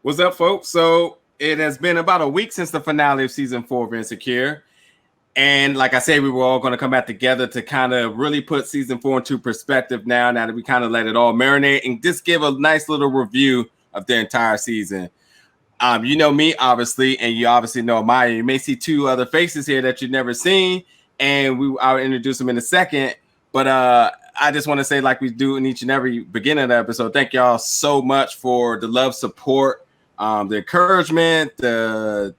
What's up, folks? So it has been about a week since the finale of season 4 of Insecure. And like I said, we were all going to come back together to kind of really put season 4 into perspective now that we kind of let it all marinate and just give a nice little review of the entire season. You know me, obviously, and you obviously know Maya. You may see two other faces here that you've never seen, and I'll introduce them in a second. But I just want to say, like we do in each and every beginning of the episode, thank y'all so much for the love, support, the encouragement, the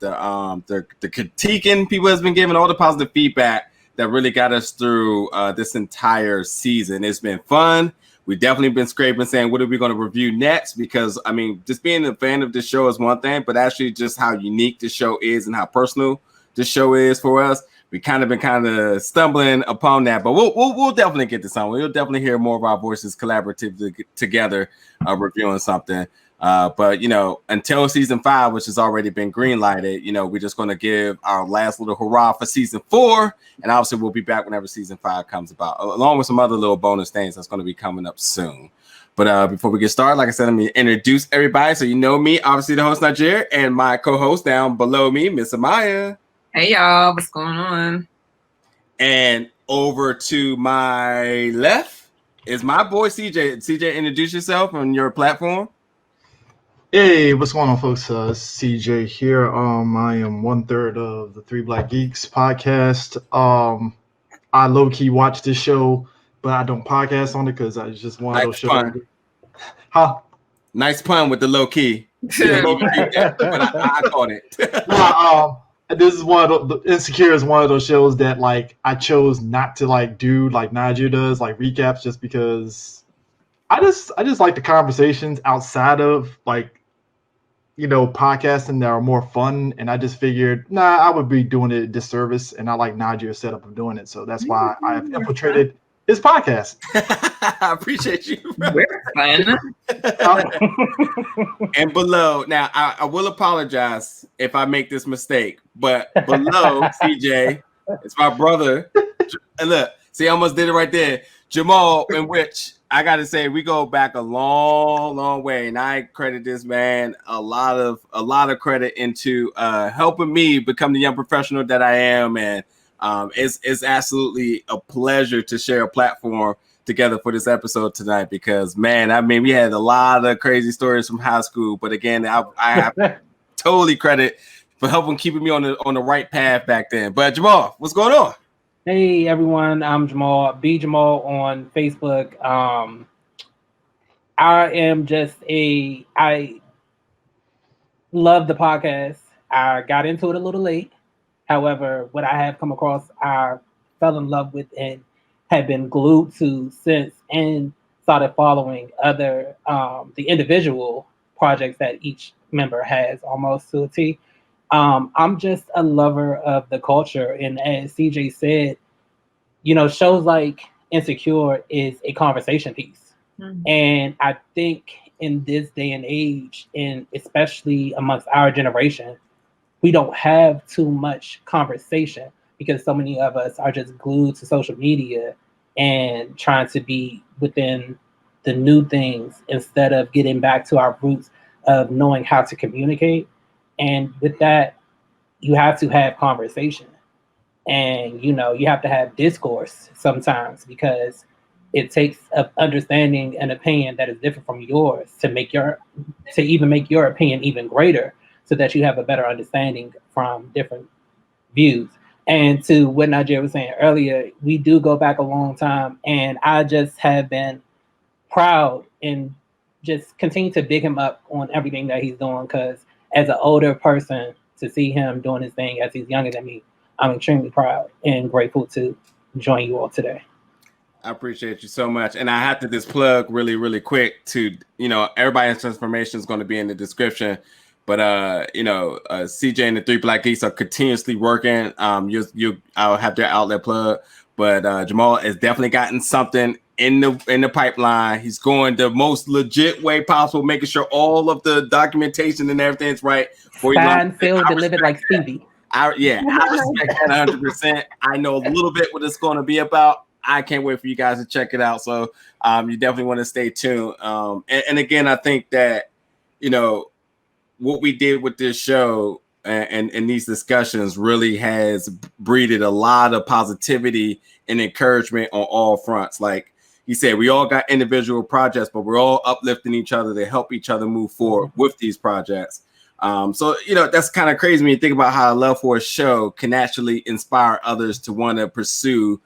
critiquing people has been giving, all the positive feedback that really got us through this entire season. It's been fun. We've definitely been scraping saying, what are we going to review next? Because, I mean, just being a fan of this show is one thing, but actually just how unique the show is and how personal the show is for us. We kind of been stumbling upon that, but we'll definitely get to something. We'll definitely hear more of our voices collaboratively together, reviewing something. But, you know, until season 5, which has already been green-lighted, you know, we're just going to give our last little hurrah for season 4. And obviously we'll be back whenever season 5 comes about, along with some other little bonus things that's going to be coming up soon. But before we get started, like I said, let me introduce everybody. So you know me, obviously the host, Nigeria, and my co-host down below me, Miss Amaya. Hey, y'all. What's going on? And over to my left is my boy, CJ. CJ, introduce yourself on your platform. Hey, what's going on, folks? CJ here. I am 1/3 of the Three Black Geeks podcast. I low-key watch this show, but I don't podcast on it because it's just one of those shows. Pun. Huh? Nice pun with the low-key. Yeah, but I caught it. This is one of the Insecure is one of those shows that like I chose not to like do like Niger does, like recaps, just because I just like the conversations outside of like, you know, podcasting that are more fun, and I just figured I would be doing it a disservice, and I like Niger's setup of doing it, so that's why I have infiltrated his podcast. I appreciate you. We're fun. And below, now I will apologize if I make this mistake, but below CJ, it's my brother. Look, see, I almost did it right there. Jamal, in which I got to say we go back a long, long way, and I credit this man a lot of credit into helping me become the young professional that I am, and it's absolutely a pleasure to share a platform together for this episode tonight because, man, I mean, we had a lot of crazy stories from high school, but again, I have totally credit for helping keeping me on the right path back then. But Jamal, what's going on? Hey everyone, I'm Jamal. B Jamal on Facebook. I love the podcast. I got into it a little late. However, what I have come across, I fell in love with and have been glued to since, and started following other the individual projects that each member has almost to a T. I'm just a lover of the culture, and as CJ said, you know, shows like Insecure is a conversation piece. Mm-hmm. And I think in this day and age, and especially amongst our generation, we don't have too much conversation because so many of us are just glued to social media and trying to be within the new things instead of getting back to our roots of knowing how to communicate. And with that, you have to have conversation. And, you know, you have to have discourse sometimes because it takes an understanding and opinion that is different from yours to even make your opinion even greater so that you have a better understanding from different views. And to what Nigeria was saying earlier, we do go back a long time, and I just have been proud and just continue to big him up on everything that he's doing because as an older person, to see him doing his thing as he's younger than me, I'm extremely proud and grateful to join you all today. I appreciate you so much. And I have to just plug really, really quick to, you know, everybody's information is going to be in the description. But, you know, CJ and the Three Black Geeks are continuously working. I'll have their outlet plug. But Jamal has definitely gotten something in the pipeline. He's going the most legit way possible, making sure all of the documentation and everything is right. Signed, sealed, delivered like Stevie. I respect that 100%. I know a little bit what it's going to be about. I can't wait for you guys to check it out. So you definitely want to stay tuned. And again, I think that, you know, what we did with this show and these discussions really has breeded a lot of positivity and encouragement on all fronts. Like he said, we all got individual projects, but we're all uplifting each other to help each other move forward with these projects. So, that's kind of crazy when you think about how a love for a show can actually inspire others to want to pursue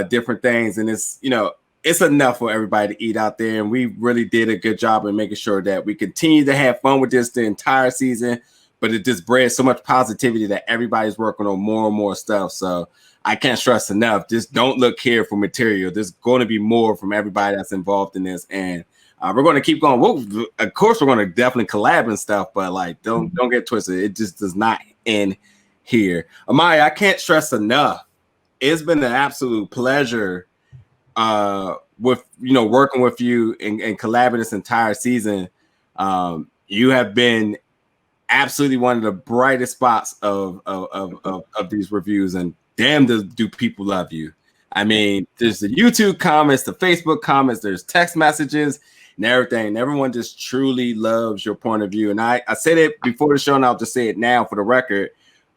different things. And it's enough for everybody to eat out there. And we really did a good job in making sure that we continue to have fun with this the entire season, but it just bred so much positivity that everybody's working on more and more stuff. So I can't stress enough, just don't look here for material. There's going to be more from everybody that's involved in this. And we're going to keep going. Of course, we're going to definitely collab and stuff, but like, don't get twisted. It just does not end here. Amaya, I can't stress enough. It's been an absolute pleasure with working with you and collabing this entire season. You have been absolutely one of the brightest spots of these reviews, and damn, do people love you. I mean, there's the YouTube comments, the Facebook comments, there's text messages and everything. And everyone just truly loves your point of view. And I said it before the show, and I'll just say it now for the record.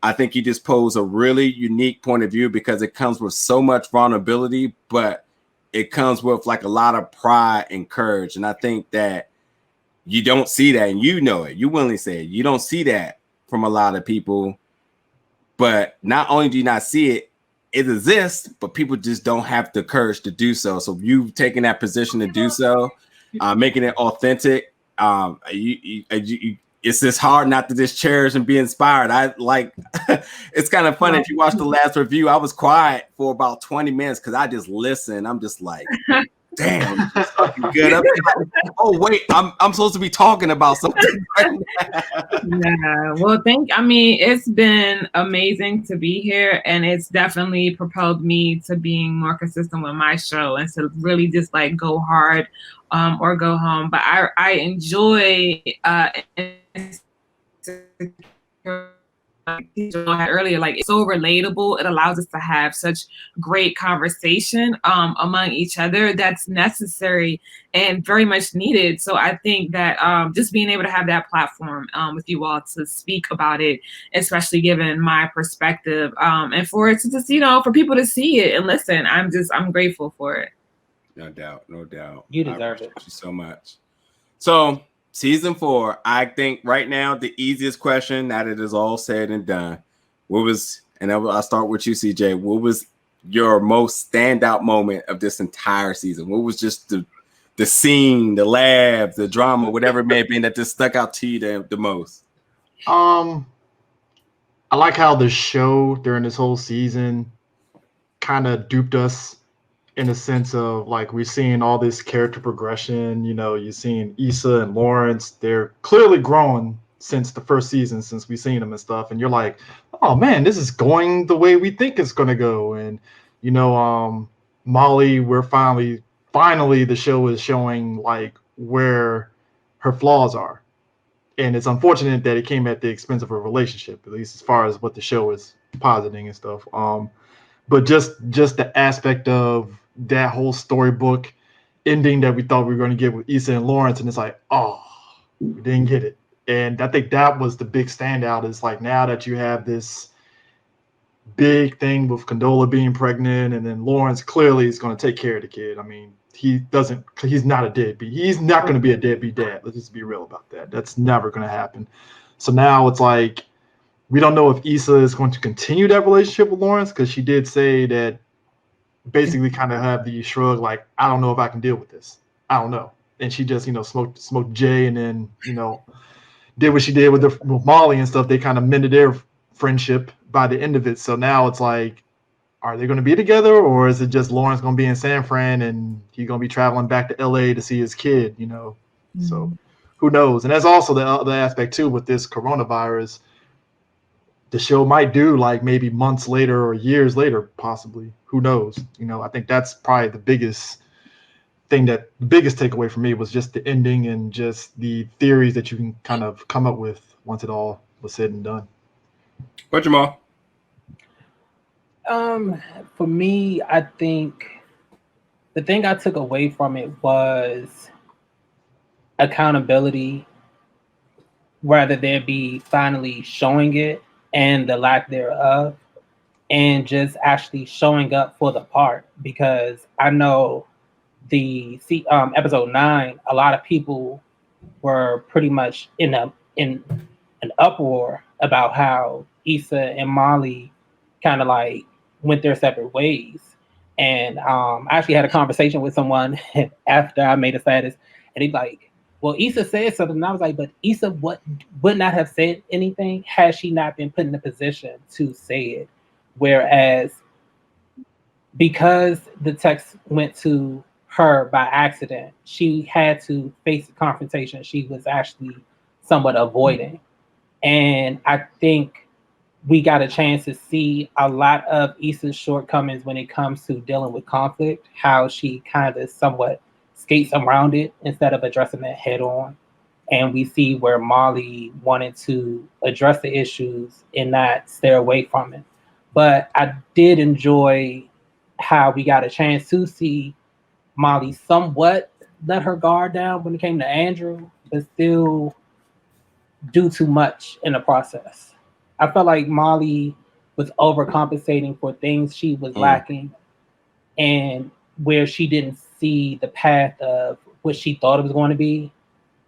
I think you just pose a really unique point of view because it comes with so much vulnerability, but it comes with like a lot of pride and courage. And I think that you don't see that, and you know it. You willingly say it. You don't see that from a lot of people. But not only do you not see it, it exists, but people just don't have the courage to do so. So you've taken that position to do so, making it authentic. It's just hard not to just cherish and be inspired. It's kind of funny. If you watch the last review, I was quiet for about 20 minutes because I just listened. I'm just like, damn, this is fucking good. Oh wait, I'm supposed to be talking about something right now. Yeah, well, it's been amazing to be here, and it's definitely propelled me to being more consistent with my show and to really just like go hard or go home. But I enjoy earlier, like it's so relatable. It allows us to have such great conversation among each other that's necessary and very much needed. So I think that just being able to have that platform with you all to speak about it, especially given my perspective, and for it to just for people to see it and listen, I'm grateful for it. No doubt. You deserve it. Thank you so much. So season 4, I think right now the easiest question, now that it is all said and done, I'll start with you, CJ. What was your most standout moment of this entire season? What was just the scene, the laugh, the drama, whatever it may have been that just stuck out to you the most? I like how the show during this whole season kind of duped us in a sense of like we're seeing all this character progression. You're seeing Issa and Lawrence. They're clearly growing since the first season, since we've seen them and stuff. And you're like, oh man, this is going the way we think it's going to go. And, Molly, we're finally the show is showing like where her flaws are. And it's unfortunate that it came at the expense of her relationship, at least as far as what the show is positing and stuff. But just the aspect of that whole storybook ending that we thought we were going to get with Issa and Lawrence, and it's like, oh, we didn't get it. And I think that was the big standout, is like now that you have this big thing with Condola being pregnant, and then Lawrence clearly is going to take care of the kid. I mean, he's not a deadbeat. He's not going to be a deadbeat dad. Let's just be real about that. That's never going to happen. So now it's like, we don't know if Issa is going to continue that relationship with Lawrence, because she did say that basically kind of have the shrug, like, I don't know if I can deal with this. I don't know. And she just, smoked Jay, and then, did what she did with Molly and stuff. They kind of mended their friendship by the end of it. So now it's like, are they going to be together, or is it just Lawrence going to be in San Fran and he's going to be traveling back to LA to see his kid, Mm-hmm. So who knows? And that's also the other aspect too with this coronavirus. The show might do like maybe months later or years later, possibly. Who knows? I think that's probably the biggest takeaway for me was just the ending and just the theories that you can kind of come up with once it all was said and done. What, Jamal? For me, I think the thing I took away from it was accountability rather than be finally showing it and the lack thereof, and just actually showing up for the part. Because I know episode 9, a lot of people were pretty much in an uproar about how Issa and Molly kind of like went their separate ways. And I actually had a conversation with someone after I made a status, and he's like, "Well, Issa said something." And I was like, "But Issa would not have said anything had she not been put in a position to say it." Whereas, because the text went to her by accident, she had to face the confrontation she was actually somewhat avoiding. And I think we got a chance to see a lot of Issa's shortcomings when it comes to dealing with conflict, how she kind of somewhat skates around it instead of addressing it head on. And we see where Molly wanted to address the issues and not stay away from it. But I did enjoy how we got a chance to see Molly somewhat let her guard down when it came to Andrew, but still do too much in the process. I felt like Molly was overcompensating for things she was lacking, and where she didn't see the path of what she thought it was going to be,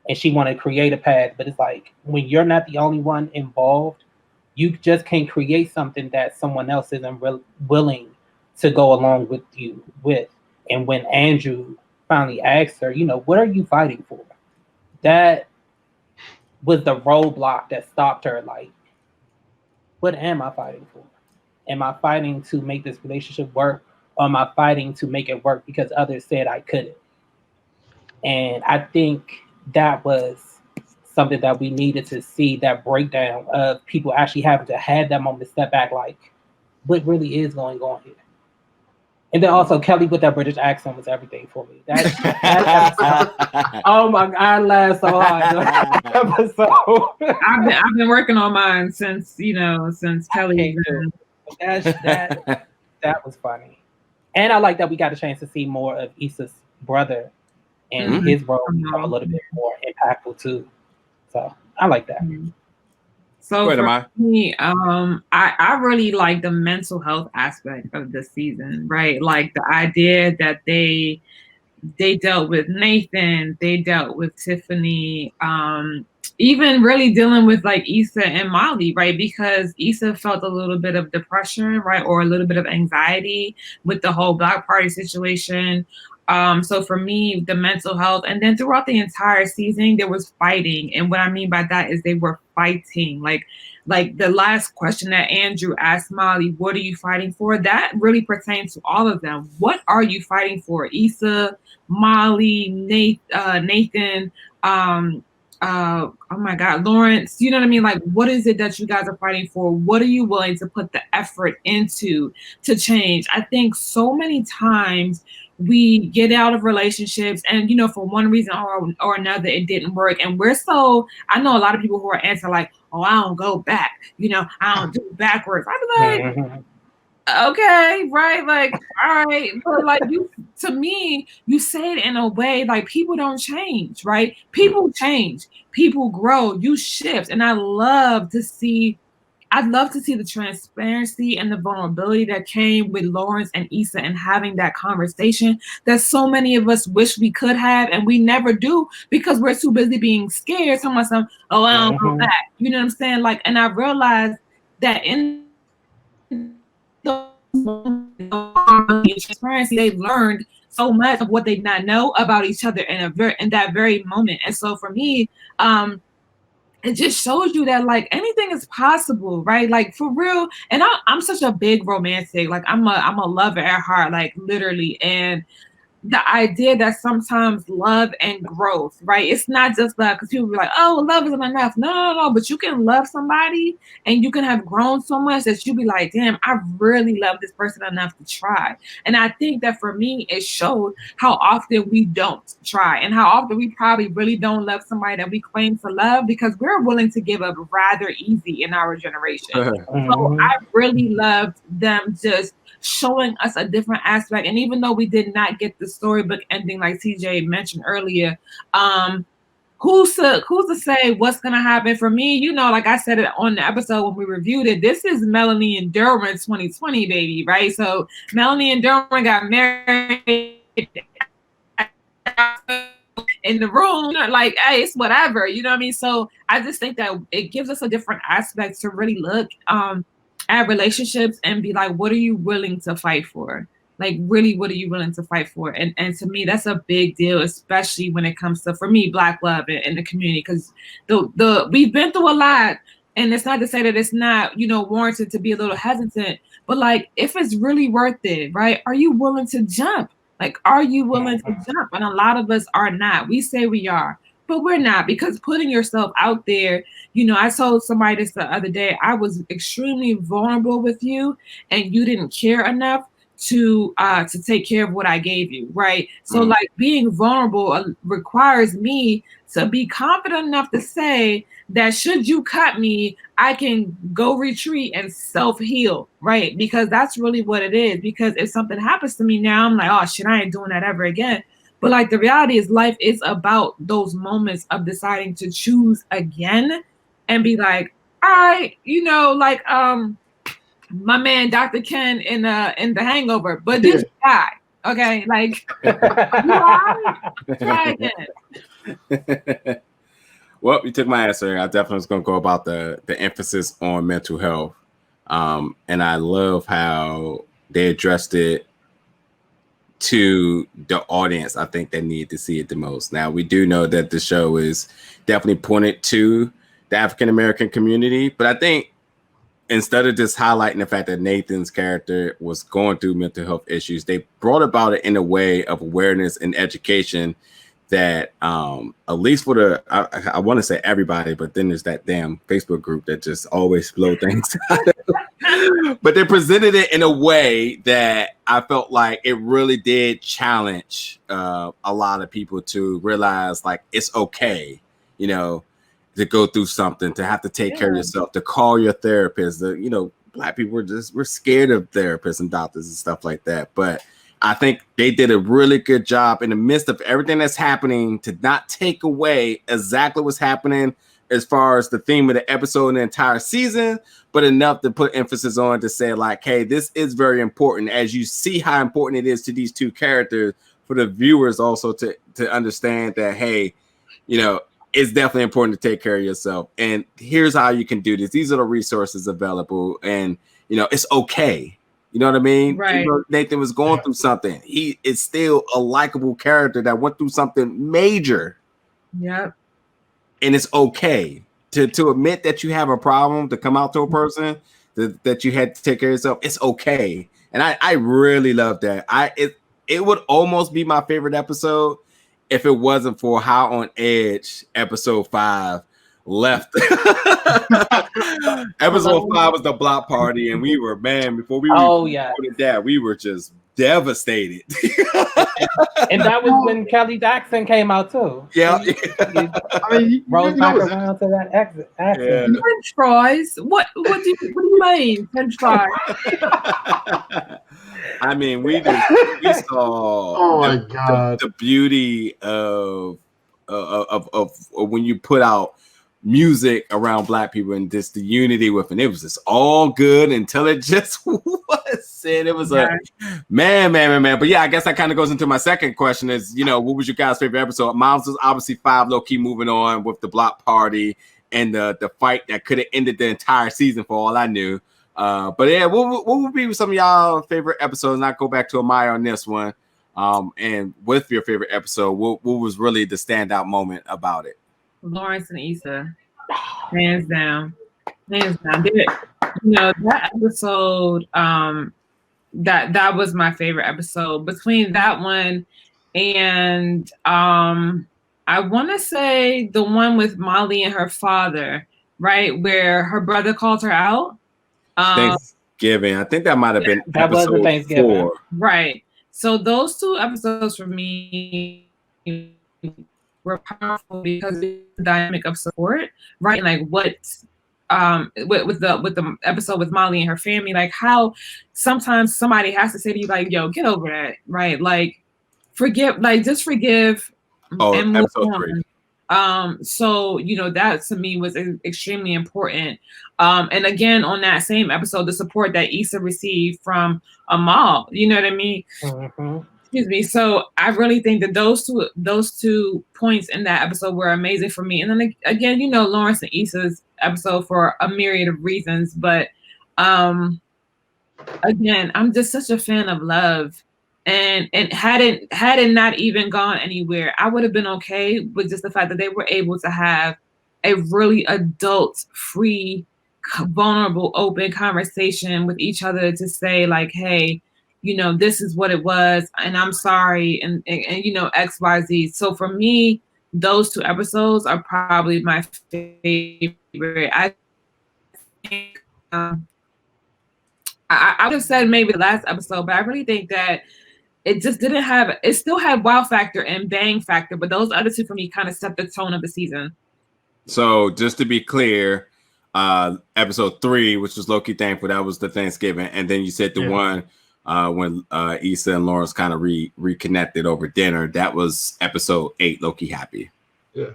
and she wanted to create a path. But it's like, when you're not the only one involved, you just can't create something that someone else isn't willing to go along with you with. And when Andrew finally asked her, what are you fighting for? That was the roadblock that stopped her. Like, what am I fighting for? Am I fighting to make this relationship work, or am I fighting to make it work because others said I couldn't? And I think that was something that we needed to see, that breakdown of people actually having to have that moment, step back, like, what really is going on here? And then also Kelly with that British accent was everything for me. Oh my God, I laughed so hard. Episode. I've been working on mine since Kelly. That was funny. And I like that we got a chance to see more of Issa's brother and his role become a little bit more impactful too. So I like that. So for me, I really like the mental health aspect of the season, right? Like the idea that they dealt with Nathan, they dealt with Tiffany, even really dealing with like Issa and Molly, right? Because Issa felt a little bit of depression, right? Or a little bit of anxiety with the whole Black Party situation. So for me, the mental health, and then throughout the entire season, there was fighting. And what I mean by that is they were fighting. Like the last question that Andrew asked Molly, what are you fighting for? That really pertains to all of them. What are you fighting for? Issa, Molly, Nathan, oh my God, Lawrence, you know what I mean? Like, what is it that you guys are fighting for? What are you willing to put the effort into to change? I think so many times we get out of relationships and, for one reason or another, it didn't work. And I know a lot of people who are answering like, oh, I don't go back. I don't do it backwards. I'm like, okay, right? Like, all right. But like to me, you say it in a way like people don't change, right? People change, people grow, you shift. And I'd love to see the transparency and the vulnerability that came with Lawrence and Issa and having that conversation that so many of us wish we could have, and we never do because we're too busy being scared. Telling myself, oh, I don't go back. You know what I'm saying? Like, and I realized that in transparency, they learned so much of what they did not know about each other in that very moment. And so for me, it just shows you that like anything is possible, right? Like for real. And I'm such a big romantic. Like I'm a lover at heart, like literally. And the idea that sometimes love and growth, right? It's not just love, because people be like, oh, love isn't enough. No. But you can love somebody and you can have grown so much that you be like, damn, I really love this person enough to try. And I think that for me, it showed how often we don't try and how often we probably really don't love somebody that we claim to love because we're willing to give up rather easy in our generation. So I really loved them just showing us a different aspect. And even though we did not get the storybook ending like TJ mentioned earlier, who's to say what's gonna happen for me? You know, like I said it on the episode when we reviewed it, this is Melanie and Derwin 2020, baby, right? So Melanie and Derwin got married in the room, like, hey, it's whatever, you know what I mean? So I just think that it gives us a different aspect to really look at relationships and be like, what are you willing to fight for? Like, really, what are you willing to fight for? And to me, that's a big deal, especially when it comes to, for me, Black love in the community, because the we've been through a lot, and it's not to say that it's not, you know, warranted to be a little hesitant, but like, if it's really worth it, right? Are you willing to jump? Like, are you willing to jump? And a lot of us are not. We say we are, but we're not, because putting yourself out there, you know, I told somebody this the other day, I was extremely vulnerable with you and you didn't care enough to take care of what I gave you, right? So like, being vulnerable requires me to be confident enough to say that should you cut me, I can go retreat and self-heal, right? Because that's really what it is. Because if something happens to me now, I'm like, oh shit, I ain't doing that ever again. But like, the reality is, life is about those moments of deciding to choose again and be like, all right, you know, like my man Dr. Ken in The Hangover, but this guy, okay, like, try again. Well, you took my answer. I definitely was going to go about the emphasis on mental health. And I love how they addressed it to the audience. I think they need to see it the most. Now, we do know that the show is definitely pointed to the African-American community, but I think instead of just highlighting the fact that Nathan's character was going through mental health issues, they brought about it in a way of awareness and education that at least for I want to say everybody, but then there's that damn Facebook group that just always blow things out. But they presented it in a way that I felt like it really did challenge a lot of people to realize, like, it's okay, you know, to go through something, to have to take care of yourself, to call your therapist. You know, Black people we're scared of therapists and doctors and stuff like that. But I think they did a really good job in the midst of everything that's happening to not take away exactly what's happening as far as the theme of the episode and the entire season, but enough to put emphasis on to say, like, hey, this is very important, as you see how important it is to these two characters, for the viewers also to understand that, hey, you know, it's definitely important to take care of yourself. And here's how you can do this. These are the resources available, and, you know, it's okay. You know what I mean? Right. Nathan was going through something. He is still a likable character that went through something major. Yep. And it's okay to admit that you have a problem, to come out to a person that you had to take care of yourself. It's okay. And I really love that. It would almost be my favorite episode if it wasn't for how on edge episode 5 left. Episode 5 was the block party, and we were, man, before we recorded that, we were just devastated. And that was when Kelly Jackson came out too. Yeah. I mean, rose back around to that exit. Yeah. French fries? What do you mean, French fries? I mean, we saw oh my God. the beauty of when you put out music around Black people and just the unity with it. It was just all good until it just wasn't. It was a man. But yeah, I guess that kind of goes into my second question is, you know, what was your guys' favorite episode? Mine's was obviously 5, low-key moving on with the block party and the fight that could have ended the entire season for all I knew. But yeah, what would be some of y'all favorite episodes? And I'll go back to Amaya on this one. And with your favorite episode, what was really the standout moment about it? Lawrence and Issa, hands down. You know, that episode, that was my favorite episode. Between that one and I want to say the one with Molly and her father, right, where her brother called her out. Thanksgiving. I think that might have been that episode was Thanksgiving. 4. Right. So those 2 episodes for me were powerful because of the dynamic of support, right? Like what with the episode with Molly and her family, like how sometimes somebody has to say to you, like, yo, get over that, right? Like just forgive and move episode on. 3. So, that to me was extremely important. And again, on that same episode, the support that Issa received from Amal, you know what I mean? Mm-hmm. Excuse me. So I really think that those two points in that episode were amazing for me. And then again, Lawrence and Issa's episode for a myriad of reasons. But again, I'm just such a fan of love. And had it not even gone anywhere, I would have been okay with just the fact that they were able to have a really adult, free, vulnerable, open conversation with each other to say like, hey, this is what it was, and I'm sorry, and XYZ. So for me, those two episodes are probably my favorite. I think I would have said maybe the last episode, but I really think that it just didn't have. It still had wow factor and bang factor, but those other two for me kind of set the tone of the season. So just to be clear, episode 3, which was Low-Key Thankful, that was the Thanksgiving, and then you said the one when Issa and Lawrence kind of reconnected over dinner. That was episode 8, Low-Key Happy.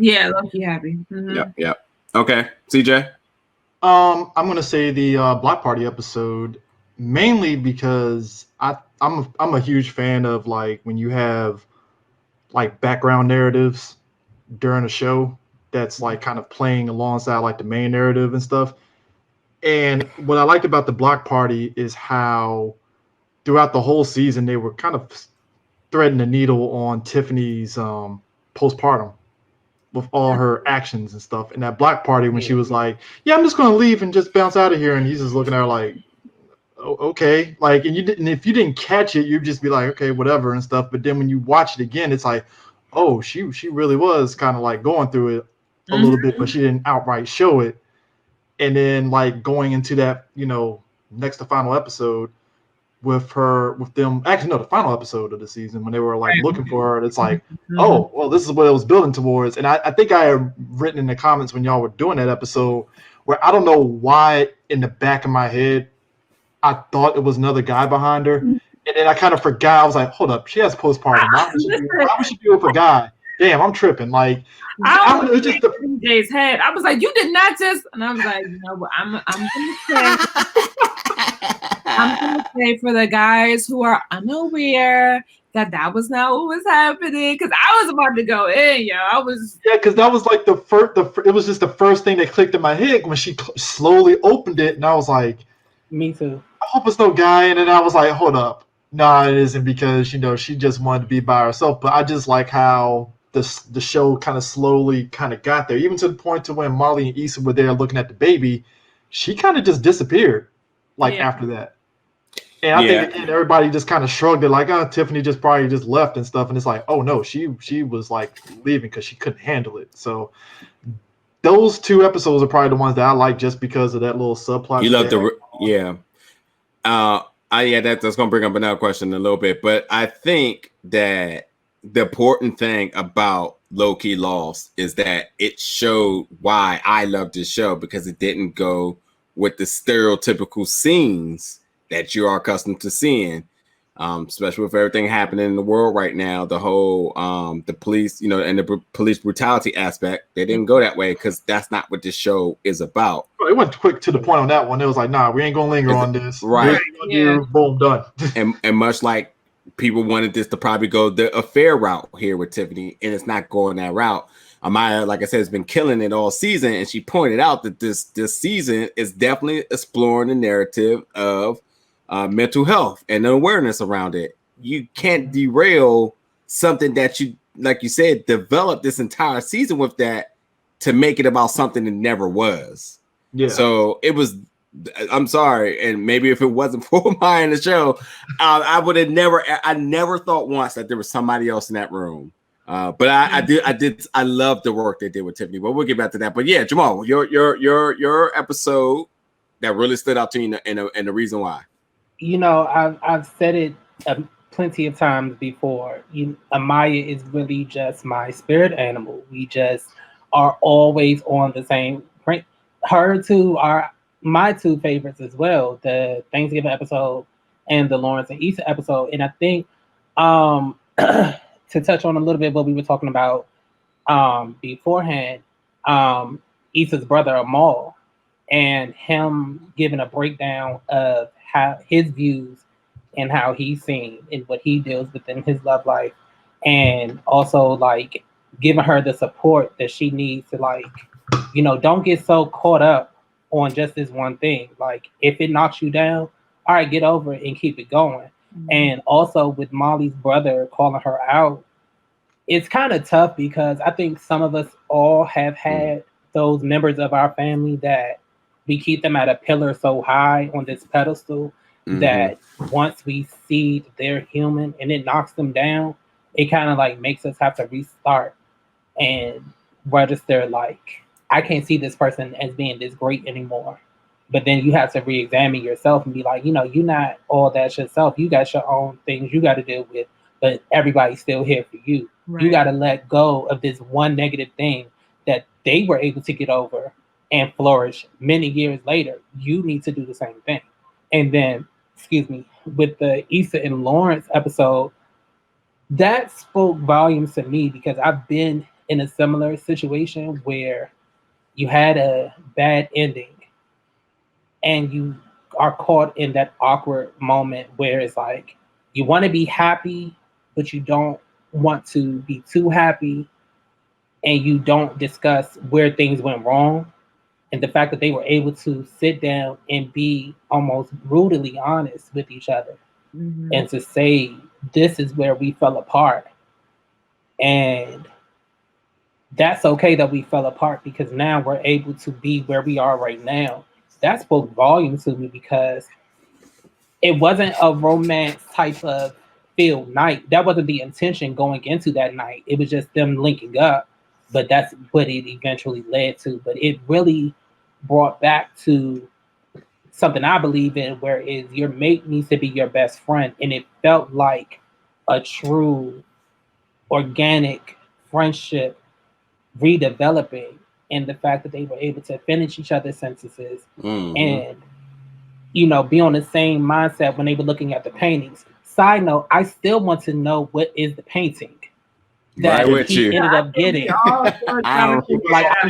Yeah, Low-Key Happy. Mm-hmm. Yep. Okay, CJ. I'm gonna say the Block Party episode, mainly because I'm a huge fan of like when you have like background narratives during a show that's like kind of playing alongside like the main narrative and stuff. And what I liked about the Block Party is how throughout the whole season they were kind of threading the needle on Tiffany's postpartum with all her actions and stuff. And that Block Party when she was like, yeah, I'm just gonna leave and just bounce out of here, and he's just looking at her like, okay, like, and if you didn't catch it, you'd just be like, okay, whatever and stuff. But then when you watch it again, it's like, oh, she really was kind of like going through it a little bit, but she didn't outright show it. And then like going into that, next to final episode with them, actually no, the final episode of the season when they were like looking for her, it's like, oh, well, this is what it was building towards. And I think I had written in the comments when y'all were doing that episode where I don't know why in the back of my head I thought it was another guy behind her, and then I kind of forgot. I was like, "Hold up, she has postpartum. Why would she be with a guy? Damn, I'm tripping." Like, it was just DJ's head. I was like, "You did not just," and I was like, "No, I'm gonna say for the guys who are unaware that was not what was happening, because I was about to go in, yo. I was because that was like the first. It was just the first thing that clicked in my head when she slowly opened it, and I was like, "Me too. I hope it's no guy." And then I was like, hold up. No, it isn't, because, she just wanted to be by herself. But I just like how the show kind of slowly kind of got there, even to the point to when Molly and Issa were there looking at the baby, she kind of just disappeared after that. And I think, again, everybody just kind of shrugged it like, oh, Tiffany just probably just left and stuff. And it's like, oh, no, she was like leaving because she couldn't handle it. So those 2 episodes are probably the ones that I like just because of that little subplot. You love that's gonna bring up another question in a little bit, but I think that the important thing about Low-Key Lost is that it showed why I love this show, because it didn't go with the stereotypical scenes that you are accustomed to seeing, especially with everything happening in the world right now. The whole the police, and the police brutality aspect, they didn't go that way because that's not what this show is about. It went quick to the point on that one. It was like, nah, we ain't gonna linger on this. Right. Boom, done. and much like people wanted this to probably go the affair route here with Tiffany, and it's not going that route. Amaya, like I said, has been killing it all season, and she pointed out that this season is definitely exploring the narrative of mental health and the awareness around it. You can't derail something that you, like you said, developed this entire season with that to make it about something that never was. Yeah. So it was, I'm sorry, and maybe if it wasn't for Maya in the show, I would have never thought once that there was somebody else in that room. But I love the work they did with Tiffany. But we'll get back to that. But yeah, Jamal, your episode that really stood out to you and the reason why. I've said it plenty of times before. Amaya is really just my spirit animal. We just are always on the same print. Her two are my 2 favorites as well, the Thanksgiving episode and the Lawrence and Issa episode. And I think to touch on a little bit what we were talking about beforehand, Issa's brother Amal, and him giving a breakdown of how his views and how he's seen and what he deals with in his love life, and also like giving her the support that she needs to like, don't get so caught up on just this one thing. Like if it knocks you down, all right, get over it and keep it going. Mm-hmm. And also with Molly's brother calling her out, it's kind of tough because I think some of us all have had those members of our family that we keep them at a pillar so high on this pedestal that once we see they're human and it knocks them down, it kind of like makes us have to restart and register like, I can't see this person as being this great anymore. But then you have to re-examine yourself and be like, you're not all that yourself. You got your own things you got to deal with, but everybody's still here for you. Right. You got to let go of this one negative thing that they were able to get over and flourish many years later. You need to do the same thing. And then, with the Issa and Lawrence episode, that spoke volumes to me because I've been in a similar situation where you had a bad ending and you are caught in that awkward moment where it's like you want to be happy, but you don't want to be too happy, and you don't discuss where things went wrong. And the fact that they were able to sit down and be almost brutally honest with each other and to say, this is where we fell apart. And that's okay that we fell apart because now we're able to be where we are right now. That spoke volumes to me because it wasn't a romance type of feel night. That wasn't the intention going into that night. It was just them linking up, but that's what it eventually led to. But it really brought back to something I believe in, where is your mate needs to be your best friend. And it felt like a true organic friendship redeveloping, and the fact that they were able to finish each other's sentences and be on the same mindset when they were looking at the paintings. Side note, I still want to know what is the painting that he ended up getting. I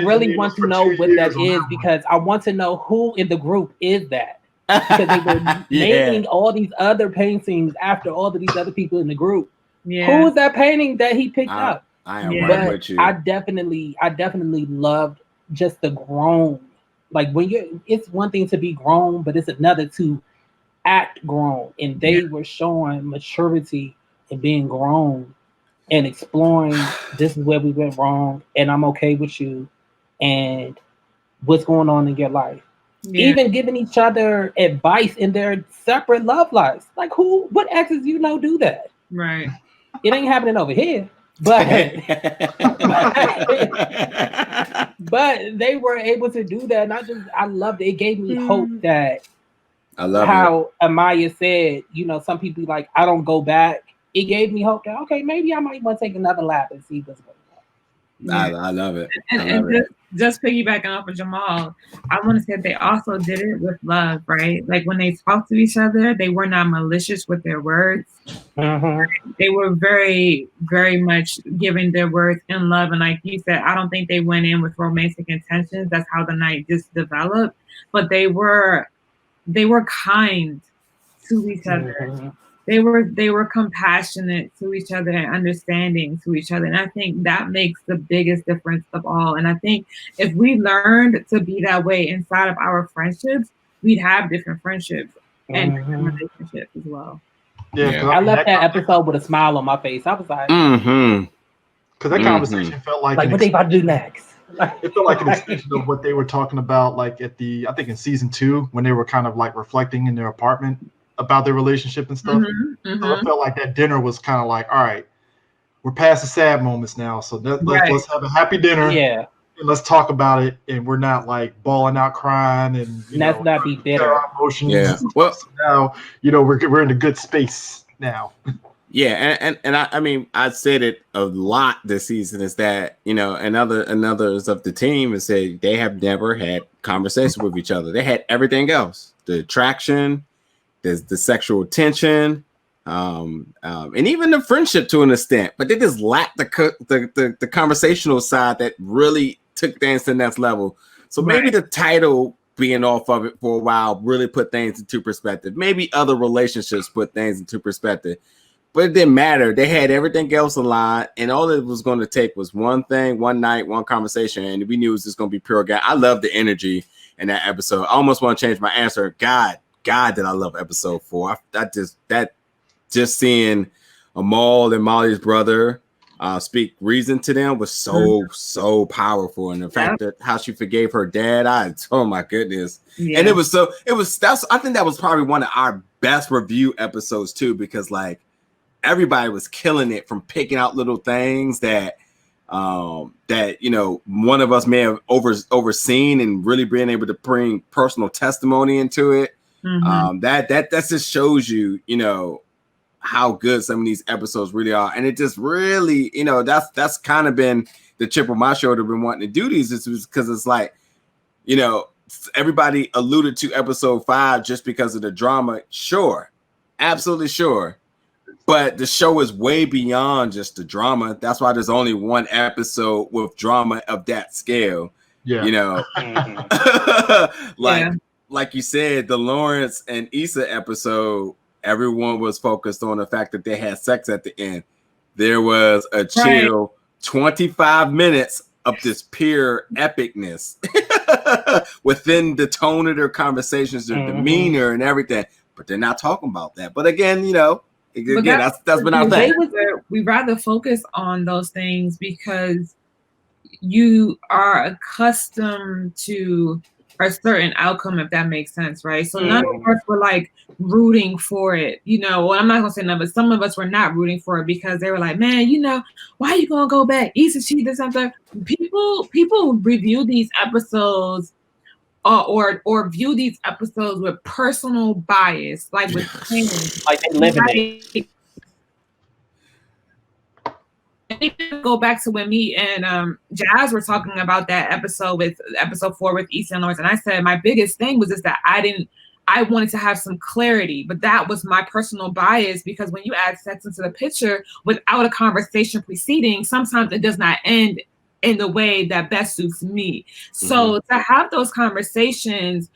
really want to know what that is because I want to know who in the group is that. Because they were naming all these other paintings after all of these other people in the group. Yeah. Who was that painting that he picked up? I am right with you. I definitely loved just the grown. Like it's one thing to be grown, but it's another to act grown. And they were showing maturity and being grown and exploring, this is where we went wrong, and I'm okay with you, and what's going on in your life. Yeah. Even giving each other advice in their separate love lives. Like what exes do that? Right. It ain't happening over here. But but they were able to do that. And I loved it. It gave me hope that how Amaya said, some people be like, I don't go back. It gave me hope that, okay, maybe I might want to take another lap and see what's going on. I love it. And just piggybacking off of Jamal, I want to say they also did it with love, right? Like when they talked to each other, they were not malicious with their words. They were very, very much giving their words in love. And like you said, I don't think they went in with romantic intentions. That's how the night just developed. But they were kind to each other. They were compassionate to each other and understanding to each other. And I think that makes the biggest difference of all. And I think if we learned to be that way inside of our friendships, we'd have different friendships and different relationships as well. Yeah, I left that episode with a smile on my face. I was like, because that conversation felt like what they about to do next? It felt like an extension of what they were talking about, like I think in season 2, when they were kind of like reflecting in their apartment about their relationship and stuff. So I felt like that dinner was kind of like, all right, we're past the sad moments now, so let's have a happy dinner. Yeah. And let's talk about it, and we're not like bawling out crying and let's not be bitter. Emotions. Yeah. Well, so now we're in a good space now. Yeah, and I mean I said it a lot this season is that and others of the team have said they have never had conversation with each other. They had everything else, the attraction, there's the sexual tension, And even the friendship to an extent, but they just lacked the conversational side that really took things to the next level. So maybe the title being off of it for a while really put things into perspective. Maybe other relationships put things into perspective, but it didn't matter. They had everything else aligned, and all it was going to take was one thing, one night, one conversation, and we knew it was just going to be pure God. I love the energy in that episode. I almost want to change my answer. God, did I love episode 4? Just seeing Amal and Molly's brother speak reason to them was so powerful, and the fact that how she forgave her dad, oh my goodness. And I think that was probably one of our best review episodes too, because like everybody was killing it from picking out little things that one of us may have overseen and really being able to bring personal testimony into it. That just shows you how good some of these episodes really are. And it just really, that's kind of been the chip on my shoulder, been wanting to do these, is because it's like, everybody alluded to episode 5 just because of the drama. Sure. Absolutely sure. But the show is way beyond just the drama. That's why there's only one episode with drama of that scale. Yeah. Like you said, the Lawrence and Issa episode, everyone was focused on the fact that they had sex at the end. There was a chill 25 minutes of this pure epicness within the tone of their conversations, their demeanor and everything. But they're not talking about that. But again, that's been our thing. We rather focus on those things because you are accustomed to a certain outcome, if that makes sense, right? So none of us were like rooting for it, well, I'm not gonna say none, but some of us were not rooting for it because they were like, man, why are you gonna go back? Issa cheated something. People review these episodes or view these episodes with personal bias, like with fans. Like they live in it. Go back to when me and Jazz were talking about that episode 4 with Issa and Lawrence, and I said my biggest thing was just that I wanted to have some clarity, but that was my personal bias, because when you add sex into the picture without a conversation preceding, sometimes it does not end in the way that best suits me. So to have those conversations,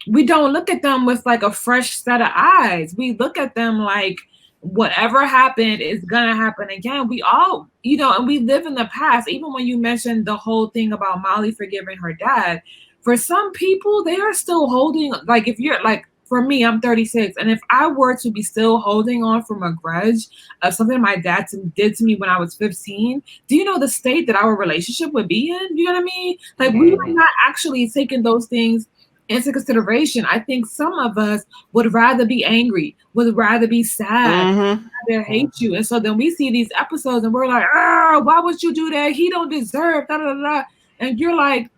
we don't look at them with like a fresh set of eyes. We look at them like whatever happened is gonna happen again. We all, and we live in the past. Even when you mentioned the whole thing about Molly forgiving her dad, for some people, they are still holding, like if you're like, for me, I'm 36. And if I were to be still holding on from a grudge of something my dad did to me when I was 15, do you know the state that our relationship would be in? You know what I mean? Like we were not actually taking those things into consideration. I think some of us would rather be angry, would rather be sad, rather hate you. And so then we see these episodes and we're like, why would you do that? He don't deserve, da da da. And you're like,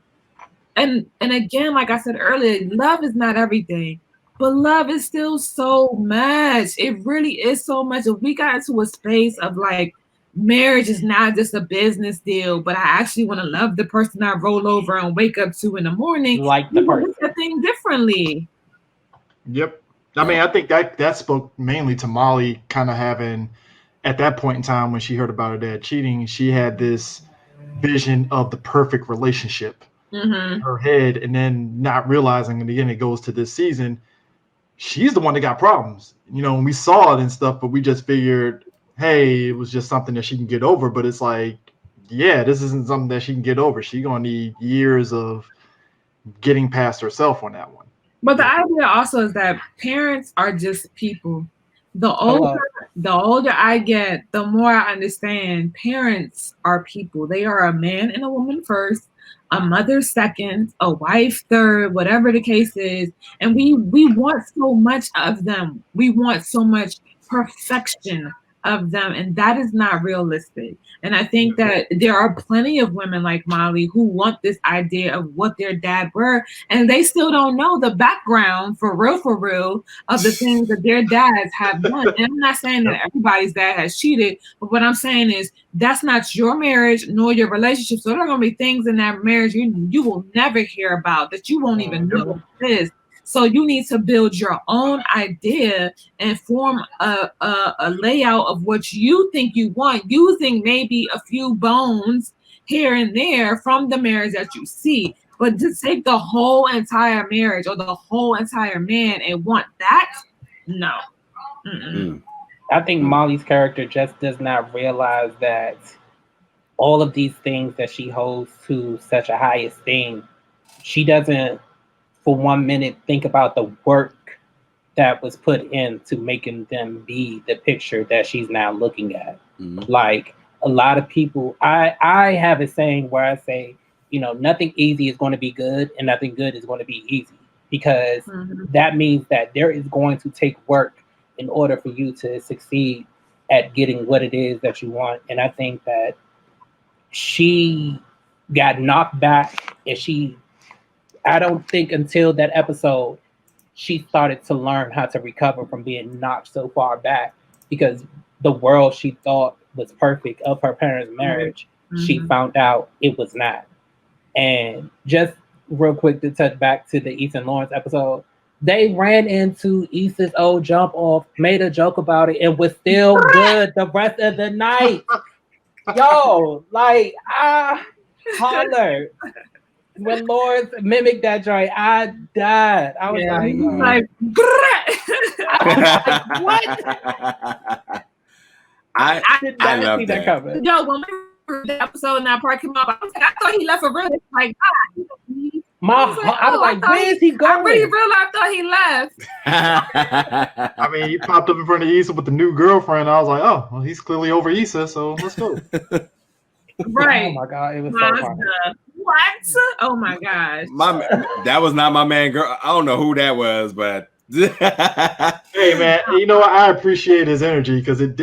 and again, like I said earlier, love is not everything, but love is still so much. It really is so much. If we got into a space of like, marriage is not just a business deal, but I actually want to love the person I roll over and wake up to in the morning. Like the person. Look at things differently. Yep. I mean, I think that spoke mainly to Molly kind of having, at that point in time when she heard about her dad cheating, she had this vision of the perfect relationship in her head, and then not realizing, and again, it goes to this season, she's the one that got problems. And we saw it and stuff, but we just figured, hey, it was just something that she can get over. But it's like, yeah, this isn't something that she can get over. She's going to need years of getting past herself on that one. But the idea also is that parents are just people. The older I get, the more I understand parents are people. They are a man and a woman first, a mother second, a wife third, whatever the case is. And we want so much of them. We want so much perfection of them, and that is not realistic. And I think that there are plenty of women like Molly who want this idea of what their dad were, and they still don't know the background for real of the things that their dads have done. And I'm not saying that everybody's dad has cheated, but what I'm saying is that's not your marriage nor your relationship. So there are going to be things in that marriage you will never hear about, that you won't even know exist, So you need to build your own idea and form a layout of what you think you want, using maybe a few bones here and there from the marriage that you see. But to take the whole entire marriage or the whole entire man and want that, no. I think Molly's character just does not realize that all of these things that she holds to such a high esteem, she doesn't for 1 minute think about the work that was put into making them be the picture that she's now looking at. Like a lot of people, I have a saying where I say, you know, nothing easy is going to be good and nothing good is going to be easy, because that means that there is going to take work in order for you to succeed at getting what it is that you want. And I think that she got knocked back, and I don't think until that episode she started to learn how to recover from being knocked so far back, because the world she thought was perfect of her parents' marriage, she found out it was not. And just real quick to touch back to the Issa and Lawrence episode, they ran into Issa's old jump off, made a joke about it, and was still good the rest of the night. Yo, like, I hollered. When Lawrence mimicked that joint, I died. I was like, what? I did not love see that that. coming. Yo, when the episode and that part came up, I thought he left for real. Like, God. I was like, where is he going? I really realized I thought he left. I mean, he popped up in front of Issa with the new girlfriend. I was like, oh, well, he's clearly over Issa, so let's go. Right. Oh my God, it was so funny. What? Oh my gosh. That was not my man, girl. I don't know who that was, but hey man, you know what? I appreciate his energy, because it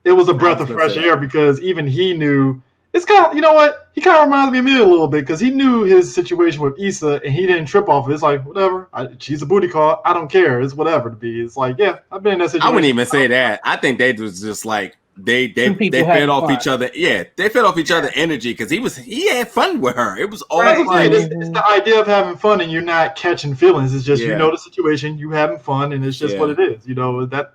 was a breath of fresh air, because even he knew it's kind of, you know what? He kind of reminds me of me a little bit, because he knew his situation with Issa and he didn't trip off it. It's like, whatever. She's a booty call. I don't care. It's whatever to be. It's like, yeah, I've been in that situation. I wouldn't even say that. I think they was just like they fed off each other. Yeah, they fed off each other energy, because he had fun with her. It was all fun. It's the idea of having fun and you're not catching feelings. It's just you know the situation, you having fun, and it's just what it is. You know that.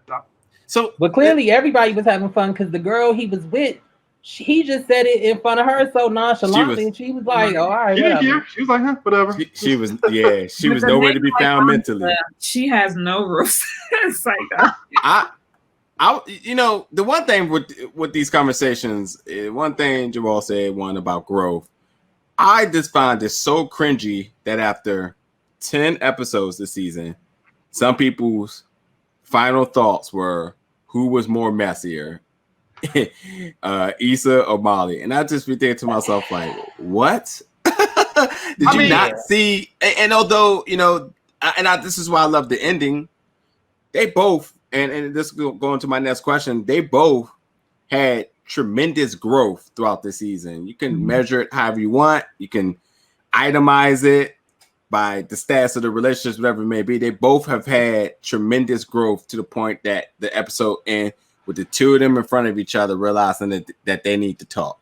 So, but clearly everybody was having fun, because the girl he was with, he just said it in front of her so nonchalantly, and she was like, "Oh, all right." She didn't care. She was like, "Huh, whatever." She was nowhere to be found mentally. She has no rules. It's like I, you know, the one thing with these conversations, one thing Jamal said, one about growth. I just find it so cringy that after 10 episodes this season, some people's final thoughts were, who was more messier, Issa or Molly? And I just be thinking to myself, like, what? Did you not see? And although, you know, this is why I love the ending, they both, and this will go into my next question, they both had tremendous growth throughout the season. You can measure it however you want. You can itemize it by the stats of the relationships, whatever it may be. They both have had tremendous growth to the point that the episode ends with the two of them in front of each other, realizing that they need to talk.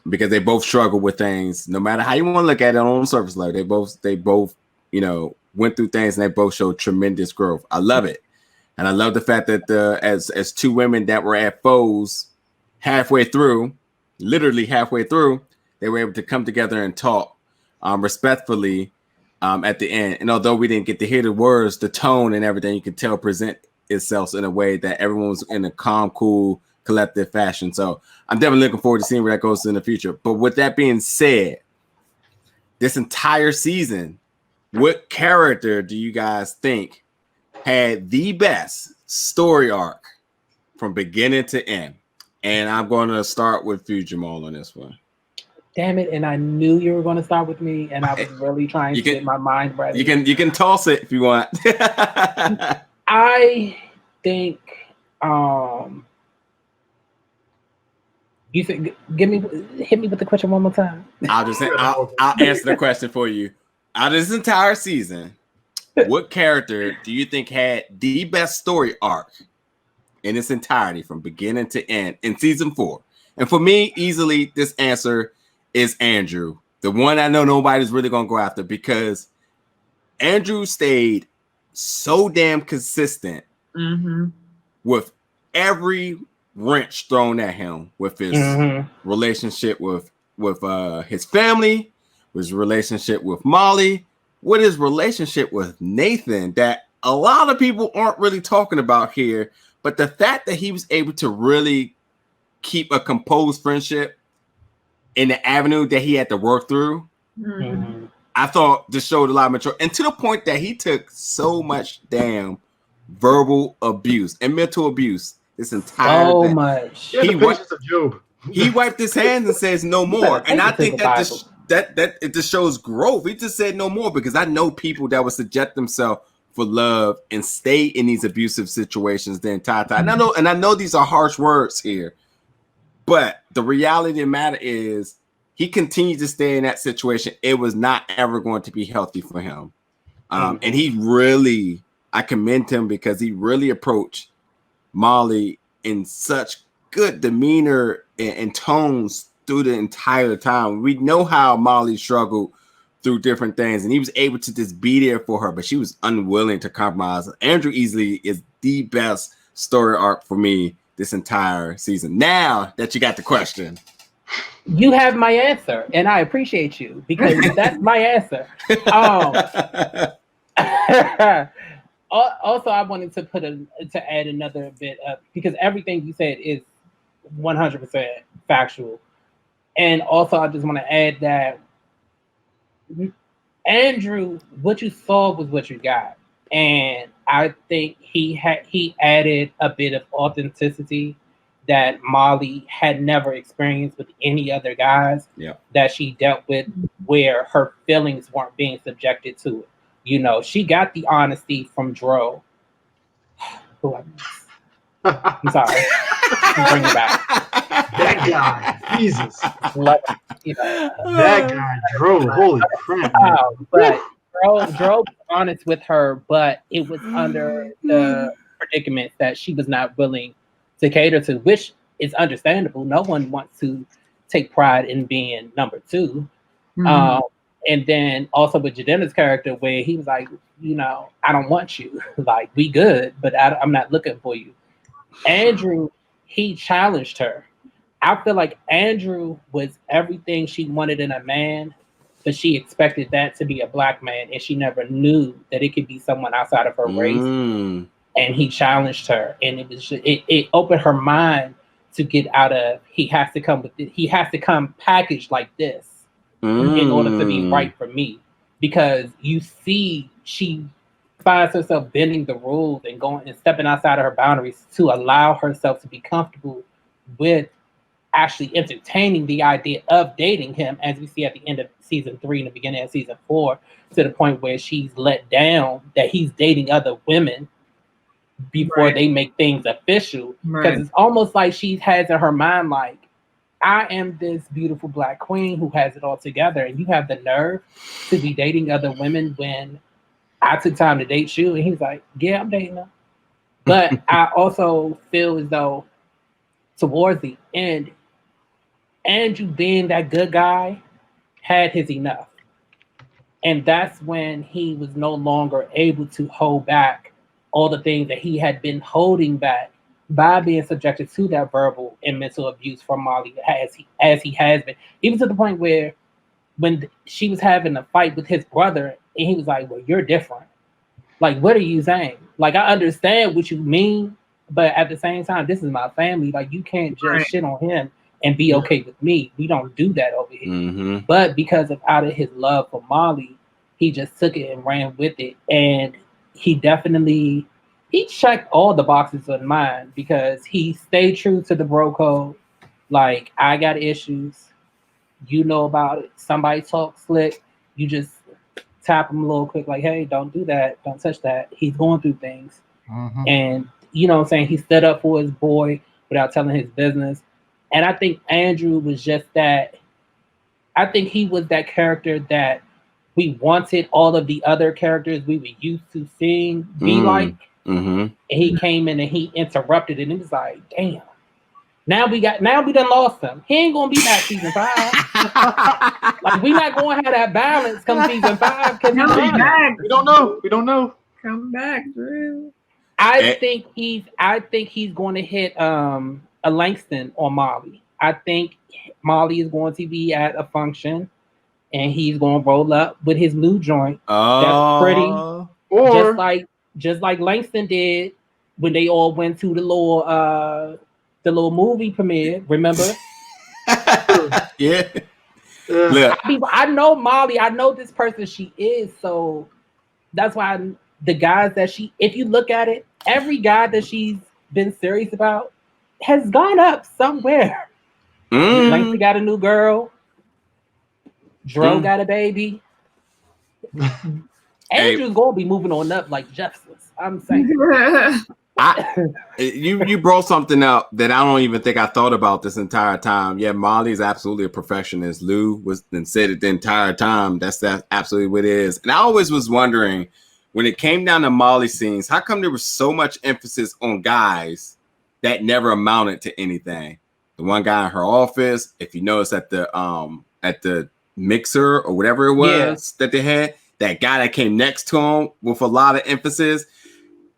Because they both struggle with things, no matter how you want to look at it on the surface level. They both, you know, went through things, and they both showed tremendous growth. I love it. And I love the fact that as two women that were at foes literally halfway through, they were able to come together and talk respectfully at the end. And although we didn't get to hear the words, the tone and everything, you could tell present itself in a way that everyone was in a calm, cool, collective fashion. So I'm definitely looking forward to seeing where that goes in the future. But with that being said, this entire season, what character do you guys think had the best story arc from beginning to end? And I'm going to start with you, Jamal, on this one. Damn it! And I knew you were going to start with me, and I was really trying to get my mind ready. You can toss it if you want. I think you said hit me with the question one more time. I'll answer the question for you. Out of this entire season, what character do you think had the best story arc in its entirety from beginning to end in season 4? And for me, easily, this answer is Andrew, the one I know nobody's really going to go after, because Andrew stayed so damn consistent with every wrench thrown at him, with his relationship with his family, with his relationship with Molly, with his relationship with Nathan, that a lot of people aren't really talking about here. But the fact that he was able to really keep a composed friendship in the avenue that he had to work through, I thought this showed a lot of maturity, and to the point that he took so much damn verbal abuse and mental abuse this entire thing. Much. He wiped his hands and says no more. And I think that this shows growth. He just said no more, because I know people that would subject themselves for love and stay in these abusive situations the entire time. And I know these are harsh words here, but the reality of the matter is he continued to stay in that situation. It was not ever going to be healthy for him. And he really, I commend him, because he really approached Molly in such good demeanor and tones through the entire time. We know how Molly struggled through different things, and he was able to just be there for her, but she was unwilling to compromise. Andrew easily is the best story arc for me this entire season. Now that you got the question, you have my answer, and I appreciate you, because that's my answer. Also, I wanted to add another bit up, because everything you said is 100% factual. And also, I just want to add that Andrew, what you saw was what you got. And I think he added a bit of authenticity that Molly had never experienced with any other guys that she dealt with, where her feelings weren't being subjected to it. You know, she got the honesty from Dro. Who I miss. I'm sorry. Bring it back. That guy, Jesus. That guy, Dro. Holy crap. But Dro was honest with her, but it was under the predicament that she was not willing to cater to, which is understandable. No one wants to take pride in being number two. And then also with Jadena's character, where he was like, you know, I don't want you. Like, we good, but I'm not looking for you. Andrew, he challenged her. I feel like Andrew was everything she wanted in a man, but she expected that to be a black man, and she never knew that it could be someone outside of her race. And he challenged her, and it was it opened her mind to get out of he has to come packaged like this in order to be right for me. Because you see, she finds herself bending the rules and going and stepping outside of her boundaries to allow herself to be comfortable with actually entertaining the idea of dating him, as we see at the end of season 3 and the beginning of season 4, to the point where she's let down that he's dating other women before they make things official. Because it's almost like she has in her mind, like, I am this beautiful black queen who has it all together, and you have the nerve to be dating other women when I took time to date you. And he's like, yeah, I'm dating them. But I also feel as though towards the end, Andrew, being that good guy, had his enough. And that's when he was no longer able to hold back all the things that he had been holding back by being subjected to that verbal and mental abuse from Molly, as he has been. Even to the point where when she was having a fight with his brother, and he was like, well, you're different. Like, what are you saying? Like, I understand what you mean, but at the same time, this is my family. Like, you can't just shit on him and be okay with me. We don't do that over here. But because of out of his love for Molly, he just took it and ran with it. And he definitely, he checked all the boxes of mine, because he stayed true to the bro code. Like, I got issues. You know about it. Somebody talk slick. You just tap him a little quick, like, hey, don't do that. Don't touch that. He's going through things. And, you know what I'm saying? He stood up for his boy without telling his business. And I think Andrew was just that. I think he was that character that we wanted all of the other characters we were used to seeing be like. And he came in and he interrupted it, and it was like, damn, Now we done lost him. He ain't gonna be back season 5. Like we not gonna have that balance come season 5. Come back. We don't know. We don't know. Come back, Drew. I think he's going to hit a Langston on Molly. I think Molly is going to be at a function, and he's going to roll up with his new joint. That's pretty, Or just like Langston did when they all went to the little movie premiere. Remember? Yeah. Look. I know Molly. I know this person she is. So that's why the guys that if you look at it, every guy that she's been serious about has gone up somewhere. Langston got a new girl. Dro got a baby. Andrew's gonna be moving on up like Jefferson's. I'm saying. You brought something up that I don't even think I thought about this entire time. Yeah, Molly's absolutely a perfectionist. Lou was and said it the entire time. That's absolutely what it is. And I always was wondering, when it came down to Molly scenes, how come there was so much emphasis on guys that never amounted to anything? The one guy in her office, if you notice at the mixer or whatever it was that they had, that guy that came next to him with a lot of emphasis.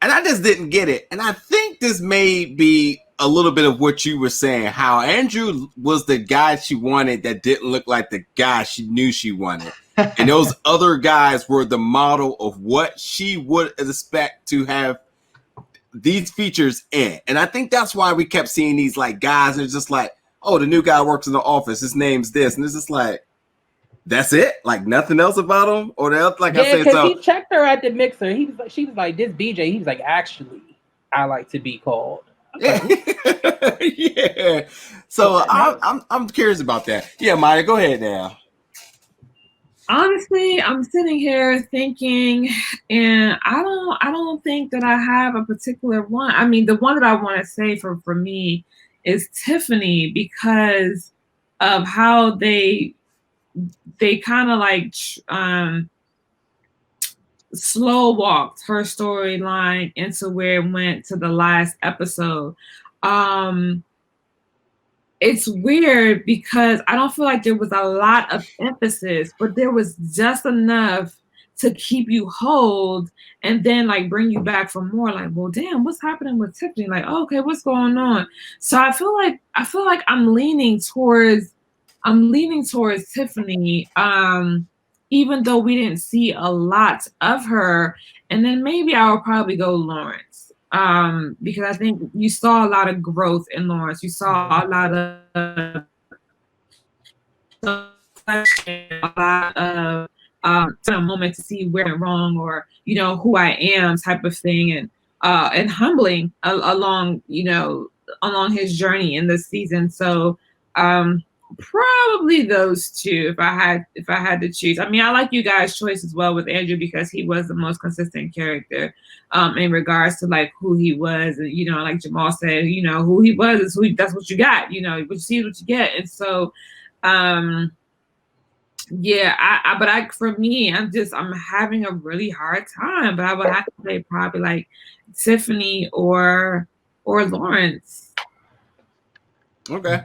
And I just didn't get it. And I think this may be a little bit of what you were saying, how Andrew was the guy she wanted that didn't look like the guy she knew she wanted. And those other guys were the model of what she would expect to have these features in. And I think that's why we kept seeing these like guys, and it's just like, oh, the new guy works in the office. His name's this. And it's just like, that's it? Like nothing else about him? Or else, like I said, so he checked her at the mixer. She was like, this BJ. He was like, actually, I like to be called. Yeah. Yeah. So I'm curious about that. Yeah, Maya, go ahead now. Honestly, I'm sitting here thinking, and I don't think that I have a particular one. I mean, the one that I want to say for me is Tiffany, because of how they kind of like slow walked her storyline into where it went to the last episode. It's weird because I don't feel like there was a lot of emphasis, but there was just enough to keep you hold and then like bring you back for more. Like, well, damn, what's happening with Tiffany? Like, oh, okay, what's going on? So I feel like I'm leaning towards Tiffany, even though we didn't see a lot of her. And then maybe I would probably go Lawrence. Because I think you saw a lot of growth in Lawrence. You saw a lot of a moment to see where I went wrong, or who I am, type of thing, and humbling along his journey in this season. So probably those two if I had to choose. I mean, I like you guys' choice as well with Andrew, because he was the most consistent character in regards to like who he was, and like Jamal said, who he was is that's what you got, what you see is what you get. And so but for me, I'm having a really hard time, but I would have to say probably like Tiffany or Lawrence. Okay.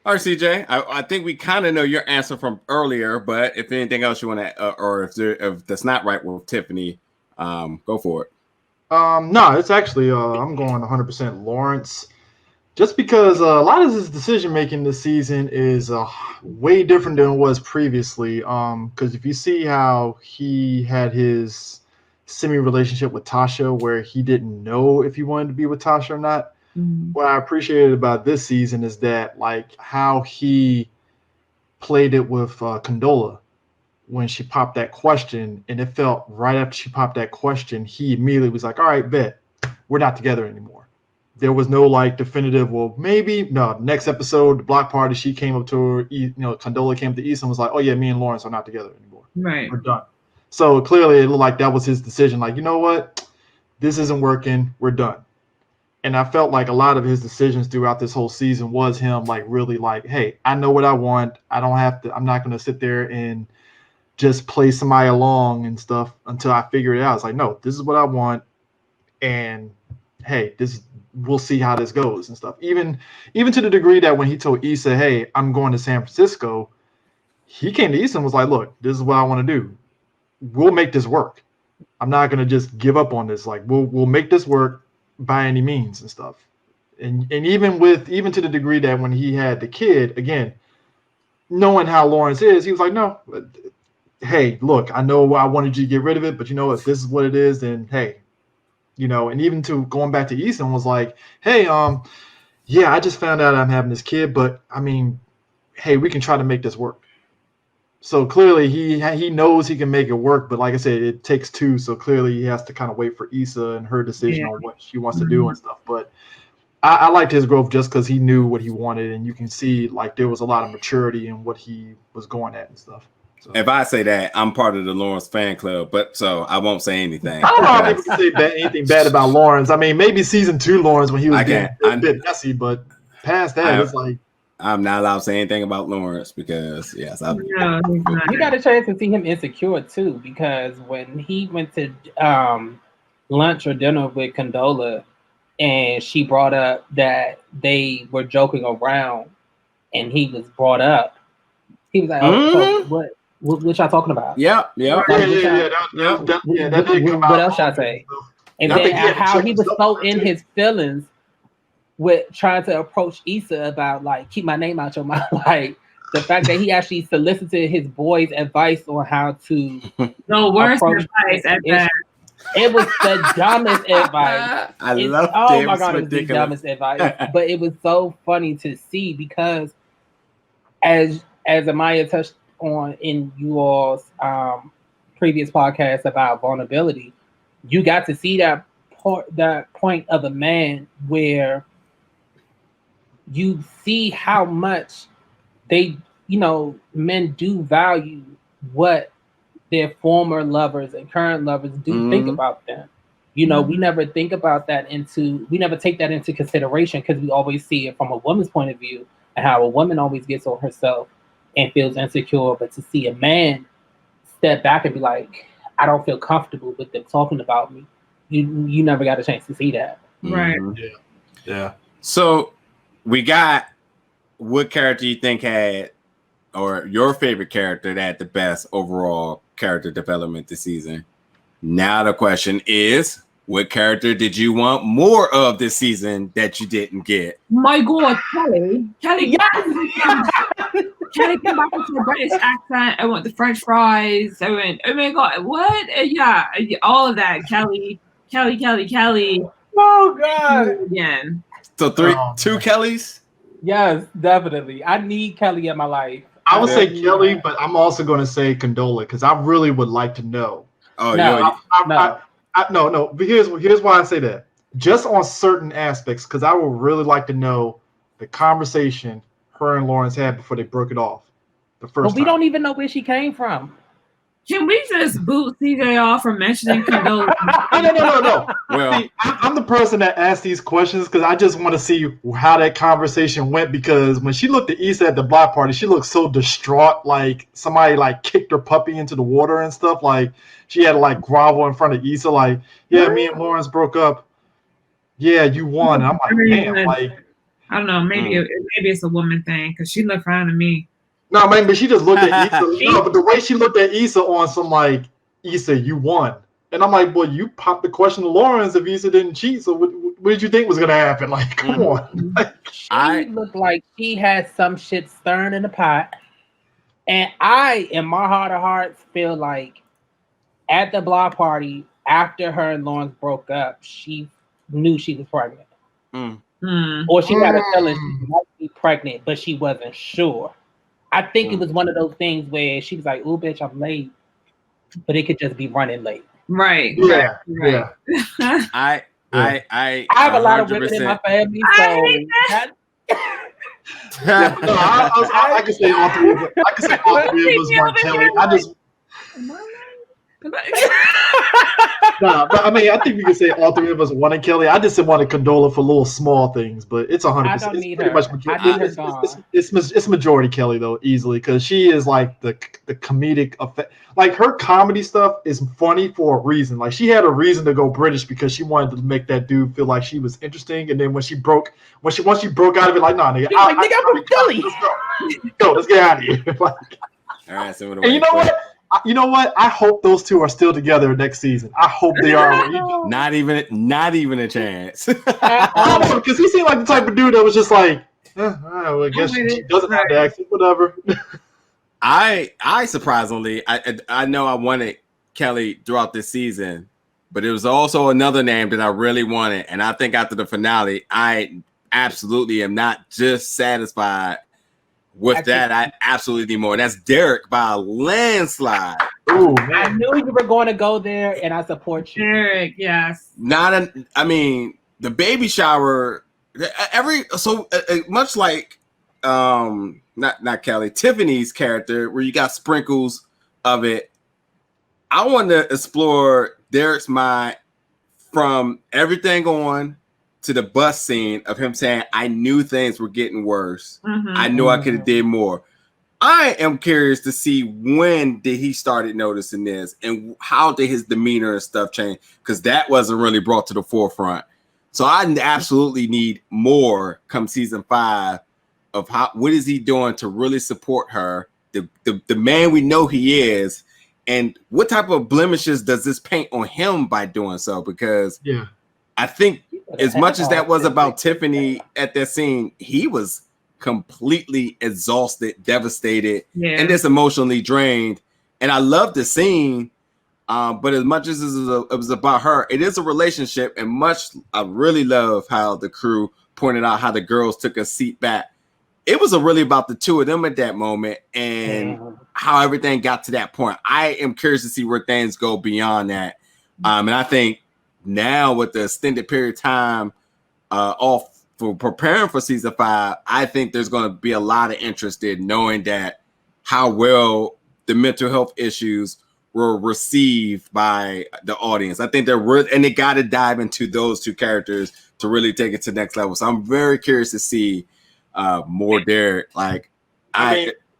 All right, CJ. I think we kind of know your answer from earlier, but if anything else you want to, or if that's not right with Tiffany, go for it. No, it's actually I'm going 100% Lawrence, just because a lot of his decision making this season is way different than it was previously. Because if you see how he had his semi relationship with Tasha, where he didn't know if he wanted to be with Tasha or not. Mm-hmm. What I appreciated about this season is that like how he played it with Condola when she popped that question, and it felt right after she popped that question, he immediately was like, all right, bet, we're not together anymore. There was no like definitive, well, maybe, no, next episode, the block party, she came up to her, Condola came to Issa and was like, oh yeah, me and Lawrence are not together anymore. Right. We're done. So clearly it looked like that was his decision. Like, you know what? This isn't working. We're done. And I felt like a lot of his decisions throughout this whole season was him like really like, hey, I know what I want. I'm not going to sit there and just play somebody along and stuff until I figure it out. It's like, no, this is what I want. And hey, this we'll see how this goes and stuff. Even to the degree that when he told Issa, hey, I'm going to San Francisco, he came to Issa and was like, look, this is what I want to do. We'll make this work. I'm not going to just give up on this. Like, we'll make this work by any means and stuff. And even to the degree that when he had the kid, again, knowing how Lawrence is, he was like, no, hey, look, I know I wanted you to get rid of it, but if this is what it is, then hey, and even to going back to Easton was like, hey, yeah, I just found out I'm having this kid, but I mean, hey, we can try to make this work. So clearly he knows he can make it work, but like I said, it takes two. So clearly he has to kind of wait for Issa and her decision on what she wants to do and stuff. But I liked his growth just because he knew what he wanted, and you can see like there was a lot of maturity in what he was going at and stuff. So. If I say that, I'm part of the Lawrence fan club, but so I won't say anything. I don't know if people can say anything bad about Lawrence. I mean, maybe season 2 Lawrence when he was a bit messy, but past that, it's like I'm not allowed to say anything about Lawrence because you got a chance to see him insecure too, because when he went to lunch or dinner with Condola, and she brought up that they were joking around, and he was brought up. He was like, "Oh, so what y'all talking about?" Yeah. That did come out. What else should I say? And then how he was so in his feelings with trying to approach Issa about like keep my name out your mouth, like the fact that he actually solicited his boy's advice on how to worst advice at that. It was the dumbest advice. I love it. Oh my god, it was the dumbest advice. But it was so funny to see because as Amaya touched on in you all's previous podcast about vulnerability, you got to see that point of a man where you see how much they, men do value what their former lovers and current lovers do think about them. We never think about that we never take that into consideration because we always see it from a woman's point of view and how a woman always gets on herself and feels insecure. But to see a man step back and be like, I don't feel comfortable with them talking about me. You never got a chance to see that. Right. Yeah. So we got what character you think had, or your favorite character that had the best overall character development this season. Now the question is, what character did you want more of this season that you didn't get? My God, Kelly, yes! Kelly came back with a British accent. I want the French fries. I went, oh my God, what? Yeah, all of that. Kelly. Oh God! Again. So two Kellys? Yes, definitely. I need Kelly in my life. I would say Kelly, but I'm also going to say Condola because I really would like to know. Oh, no. No. But here's why I say that. Just on certain aspects, because I would really like to know the conversation her and Lawrence had before they broke it off. The first But we don't even know where she came from. Can we just boot CJ off from mentioning Condola? No. Well, see, I'm the person that asks these questions because I just want to see how that conversation went. Because when she looked at Issa at the block party, she looked so distraught, like somebody like kicked her puppy into the water and stuff. Like she had to like grovel in front of Issa, like, yeah, me and Lawrence broke up. Yeah, you won. And I'm like, damn, like. I don't know. Maybe it's a woman thing because she looked fine to me. No, man, but she just looked at Issa. No, but the way she looked at Issa on some like, Issa, you won. And I'm like, boy, you popped the question to Lawrence if Issa didn't cheat. So what did you think was going to happen? Like, come on. She looked like she had some shit stirring in the pot. And I, in my heart of hearts, feel like at the block party, after her and Lawrence broke up, she knew she was pregnant. Or she had a feeling she might be pregnant, but she wasn't sure. I think it was one of those things where she was like, "Ooh, bitch, I'm late," but it could just be running late. Right. Yeah. I have a lot of women in my family, so I can say all three of them. I can say all three of us weren't Kelly. Nah, but I mean, I think we can say all three of us wanted Kelly. I just didn't want to condole her for little small things, but it's 100%. I don't It's need pretty her. much I need her gone. it's majority Kelly though, easily, because she is like the comedic effect. Like her comedy stuff is funny for a reason. Like she had a reason to go British because she wanted to make that dude feel like she was interesting. And then once she broke out of it, like, nah, nigga, I'm from Philly. Let's go. Let's get out of here. Like, All right, so and you know what? I hope those two are still together next season. I hope they are. Not even a chance. Because he seemed like the type of dude that was just like, well, I guess she doesn't have the accent, whatever. I surprisingly, I know I wanted Kelly throughout this season, but it was also another name that I really wanted, and I think after the finale, I absolutely am not just satisfied with that. I absolutely need more. That's Derek by a landslide. Ooh, man. I knew you were going to go there, and I support you. Derek, yes. I mean, the baby shower. Much like not Kelly, Tiffany's character, where you got sprinkles of it. I want to explore Derek's mind from everything on to the bus scene of him saying, I knew things were getting worse. Mm-hmm. I knew I could have did more. I am curious to see when did he started noticing this and how did his demeanor and stuff change, because that wasn't really brought to the forefront. So I absolutely need more come season 5 of what is he doing to really support her, the man we know he is, and what type of blemishes does this paint on him by doing so? Because I think as much as that was about Tiffany at that scene, he was completely exhausted, devastated, and just emotionally drained. And I love the scene, but as much as it was about her, it is a relationship. And I really love how the crew pointed out how the girls took a seat back. It was really about the two of them at that moment and how everything got to that point. I am curious to see where things go beyond that. And I think now with the extended period of time off for preparing for season 5, I think there's going to be a lot of interest in knowing that how well the mental health issues were received by the audience. I think and they got to dive into those two characters to really take it to the next level. So I'm very curious to see more Derek. Like,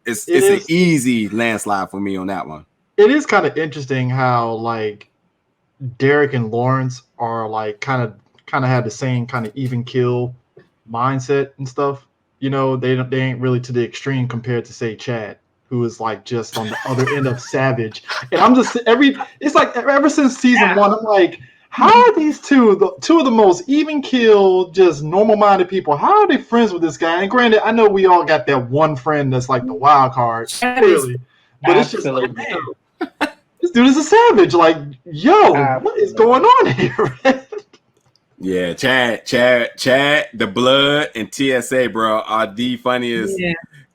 it's an easy landslide for me on that one. It is kind of interesting how like Derek and Lawrence are like kind of have the same kind of even kill mindset and stuff. You know, they ain't really to the extreme compared to say Chad, who is like just on the other end of savage. And I'm just it's like ever since season 1, I'm like, how are these two of the most even keel, just normal minded people? How are they friends with this guy? And granted, I know we all got that one friend that's like the wild card, clearly, but it's just like, man, this dude is a savage. Like, yo, what is going on here? Yeah, Chad, the Blood and TSA, bro, are the funniest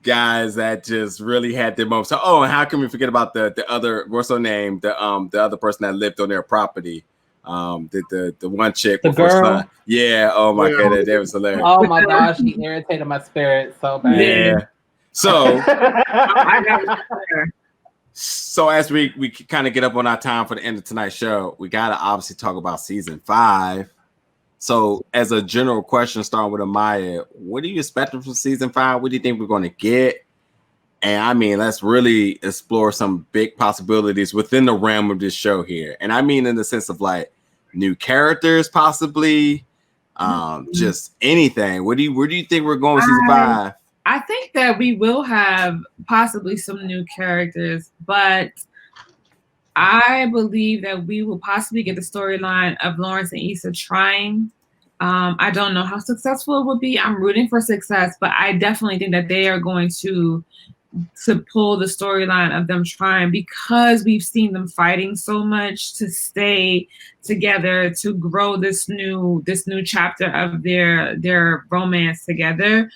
guys that just really had their moments. So, and how can we forget about the other? What's her name? The other person that lived on their property. The one chick, the girl. Yeah. Oh my god, that was hilarious. Oh my gosh, she irritated my spirit so bad. Yeah. So, so as we kind of get up on our time for the end of tonight's show, we gotta obviously talk about season 5. So, as a general question, starting with Amaya, what are you expecting from season 5? What do you think we're going to get? And I mean, let's really explore some big possibilities within the realm of this show here. And I mean, in the sense of like new characters, possibly, just anything. Where do you think we're going with season 5? I think that we will have possibly some new characters, but I believe that we will possibly get the storyline of Lawrence and Issa trying. I don't know how successful it will be. I'm rooting for success, but I definitely think that they are going to pull the storyline of them trying, because we've seen them fighting so much to stay together, to grow this new chapter of their romance together.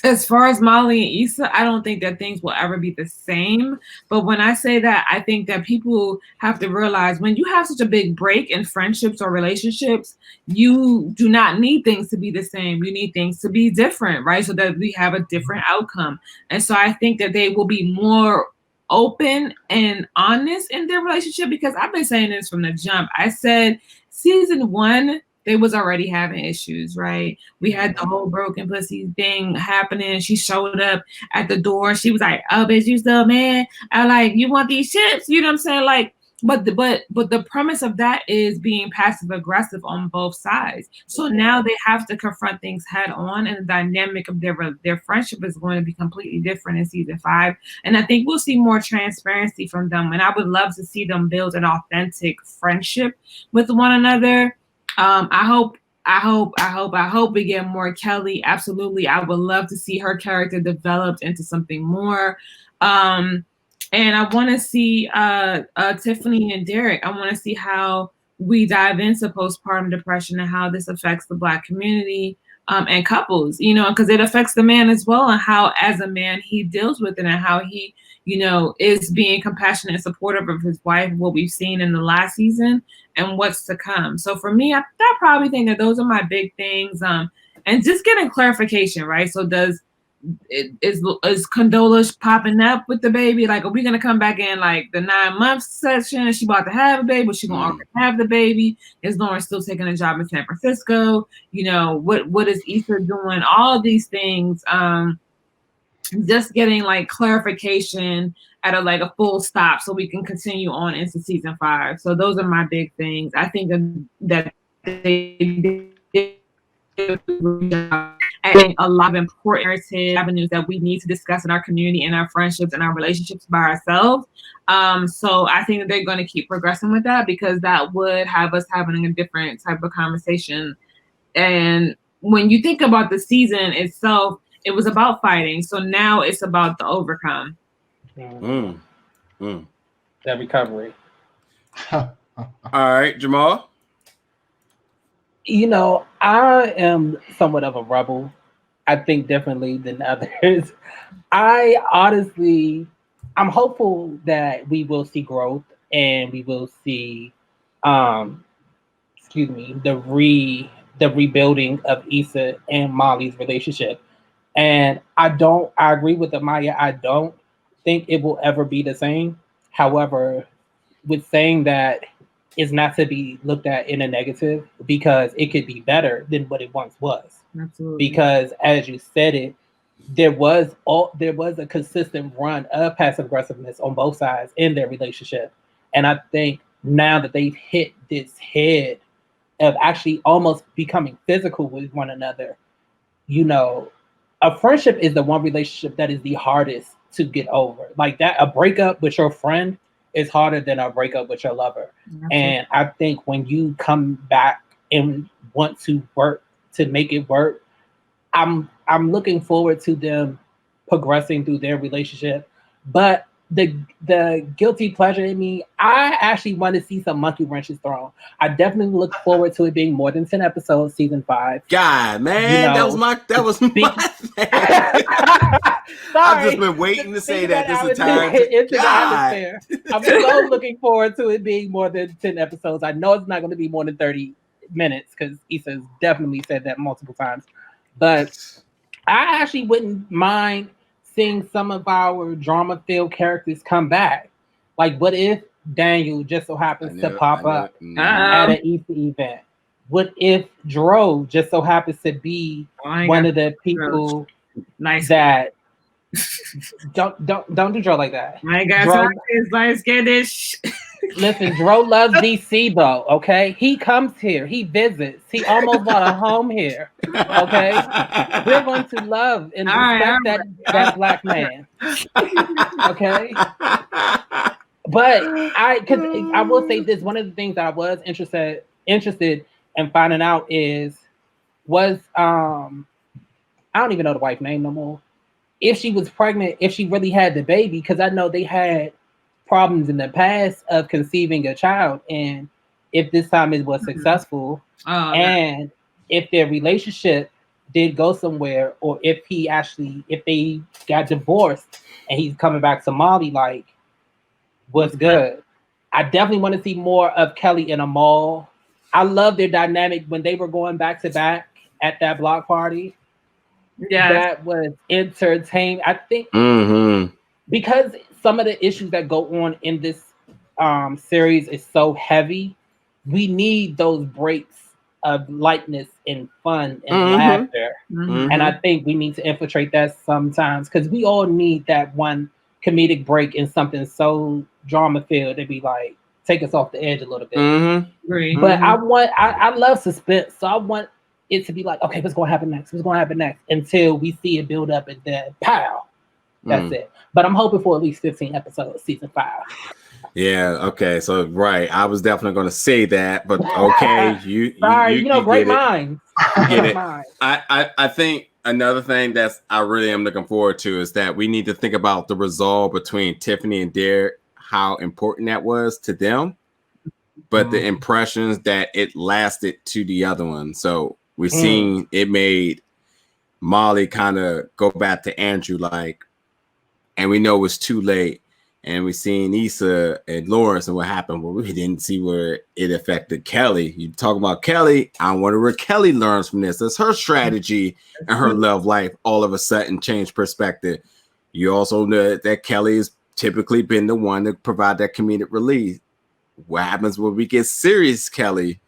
As far as Molly and Issa, I don't think that things will ever be the same. But when I say that, I think that people have to realize when you have such a big break in friendships or relationships, you do not need things to be the same. You need things to be different, right? So that we have a different outcome. And so I think that they will be more open and honest in their relationship, because I've been saying this from the jump. I said season 1, they was already having issues, right? We had the whole broken pussy thing happening. She showed up at the door. She was like, "Oh, bitch, you still man? I like, you want these chips?" You know what I'm saying? Like, but the premise of that is being passive aggressive on both sides. So now they have to confront things head on, and the dynamic of their friendship is going to be completely different in season 5. And I think we'll see more transparency from them. And I would love to see them build an authentic friendship with one another. I hope we get more Kelly. Absolutely. I would love to see her character developed into something more. And I want to see Tiffany and Derek. I want to see how we dive into postpartum depression and how this affects the Black community and couples, because it affects the man as well, and how, as a man, he deals with it, and how he, is being compassionate and supportive of his wife, what we've seen in the last season and what's to come. So for me, I probably think that those are my big things. And just getting clarification, right? So is Condola popping up with the baby? Like, are we gonna come back in like the 9-month session? She about to have a baby, but she gonna already have the baby? Is Lauren still taking a job in San Francisco? What is Issa doing? All these things. Just getting like clarification at a full stop so we can continue on into season 5. So those are my big things. I think that they did adding a lot of important narrative avenues that we need to discuss in our community, in our friendships, and our relationships by ourselves. So I think that they're going to keep progressing with that, because that would have us having a different type of conversation. And when you think about the season itself, it was about fighting. So now it's about the overcome. That recovery. All right, Jamal. I am somewhat of a rebel. I think differently than others. I'm hopeful that we will see growth, and we will see, the rebuilding of Issa and Molly's relationship. And I agree with Amaya. I don't think it will ever be the same. However, with saying that, is not to be looked at in a negative, because it could be better than what it once was. Absolutely. Because as you said it, there was a consistent run of passive aggressiveness on both sides in their relationship. And I think now that they've hit this head of actually almost becoming physical with one another, a friendship is the one relationship that is the hardest to get over. Like that, a breakup with your friend is harder than a breakup with your lover. Absolutely. And I think when you come back and want to work to make it work, I'm looking forward to them progressing through their relationship. But the guilty pleasure in me, I actually want to see some monkey wrenches thrown. I definitely look forward to it being more than 10 episodes, season 5. God, man, that was my thing. I've just been waiting to say that this entire time. I'm so looking forward to it being more than 10 episodes. I know it's not going to be more than 30 minutes, because Issa has definitely said that multiple times. But I actually wouldn't mind seeing some of our drama-filled characters come back. Like, what if Daniel just so happens to pop up at an Issa event? What if Dro just so happens to be one of the people that don't do Dro like that? I got his light-skinned-ish. Listen, Dro loves DC though, okay? He comes here, he visits, he almost bought a home here, okay? We're going to love and respect that Black man, okay? But I will say this, one of the things that I was interested in finding out was I don't even know the wife's name no more. If she was pregnant, if she really had the baby, because I know they had problems in the past of conceiving a child, and if this time it was successful, and if their relationship did go somewhere, or if they got divorced and he's coming back to Molly, like, what's good? I definitely want to see more of Kelly and Amal. I love their dynamic when they were going back to back at that block party. Yeah, that was entertaining. I think because some of the issues that go on in this series is so heavy. We need those breaks of lightness and fun and laughter. And I think we need to infiltrate that sometimes because we all need that one comedic break in something so drama filled to be like take us off the edge a little bit. But I love suspense, so I want it to be like, okay, what's going to happen next? What's going to happen next? Until we see it build up and then pow, that's it. But I'm hoping for at least 15 episodes, season 5. Yeah. Okay. So right, I was definitely going to say that, but okay, you great minds. Get it. I think another thing that's I really am looking forward to is that we need to think about the resolve between Tiffany and Derek, how important that was to them, but the impressions that it lasted to the other one. So we've seen it made Molly kind of go back to Andrew, like, and we know it's too late. And we've seen Issa and Lawrence and what happened. Well, we didn't see where it affected Kelly. You talk about Kelly. I wonder where Kelly learns from this. That's her strategy and her love life all of a sudden changed perspective. You also know that Kelly has typically been the one to provide that comedic relief. What happens when we get serious Kelly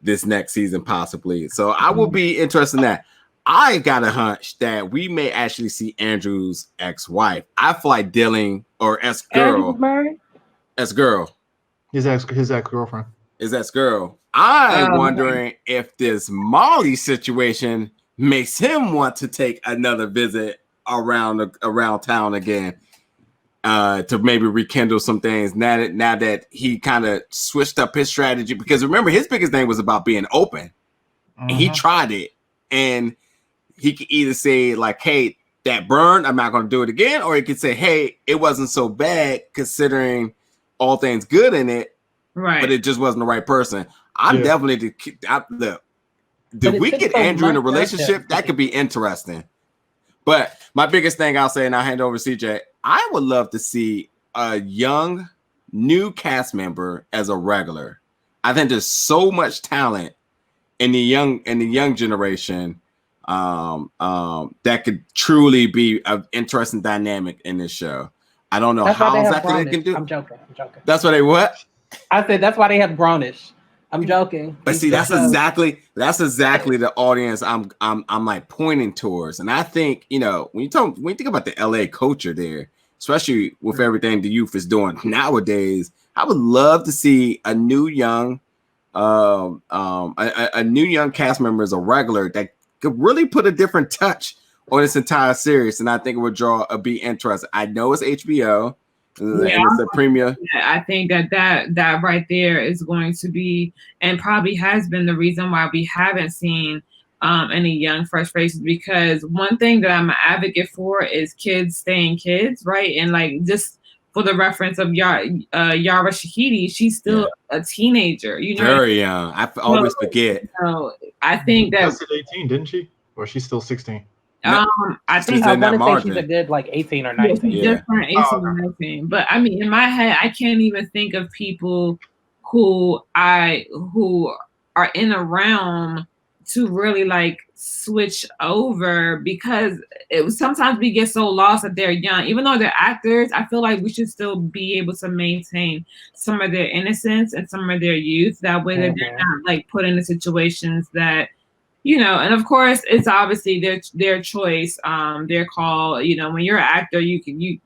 this next season, possibly? So I will be interested in that. I got a hunch that we may actually see Andrew's ex-wife. I feel like dealing or ex-girl. Ex-girl. His ex-girlfriend. His ex-girl. I'm wondering if this Molly situation makes him want to take another visit around town again. To maybe rekindle some things now that he kind of switched up his strategy, because remember his biggest thing was about being open, and he tried it, and he could either say like, hey, that burned, I'm not going to do it again, or he could say, hey, it wasn't so bad considering all things good in it, right? But it just wasn't the right person. I'm definitely did we get Andrew in a relationship? That could be interesting. But my biggest thing I'll say, and I'll hand over to CJ, I would love to see a young, new cast member as a regular. I think there's so much talent in the young generation that could truly be an interesting dynamic in this show. I don't know how exactly they can do. I'm joking. That's why they what? I said that's why they have Brownish. I'm joking. But see, that's exactly the audience I'm like pointing towards. And I think, when you think about the LA culture there, especially with everything the youth is doing nowadays, I would love to see a new young a new young cast member as a regular that could really put a different touch on this entire series. And I think it would be interesting. I know it's HBO. And it's a premiere. I think that right there is going to be, and probably has been, the reason why we haven't seen any young fresh faces, because one thing that I'm an advocate for is kids staying kids, right? And like, just for the reference of Yara Shahidi, she's still a teenager, very young. I always forget. I think that she's 18, didn't she? Or she's still 16? I think I want to say she's a good like 18 or 19. Yeah, just turned 18 or 19. But I mean, in my head, I can't even think of people who are in a realm to really like switch over, because sometimes we get so lost that they're young. Even though they're actors, I feel like we should still be able to maintain some of their innocence and some of their youth. That way that they're not like put into situations that, and of course it's obviously their choice, their call. When you're an actor, you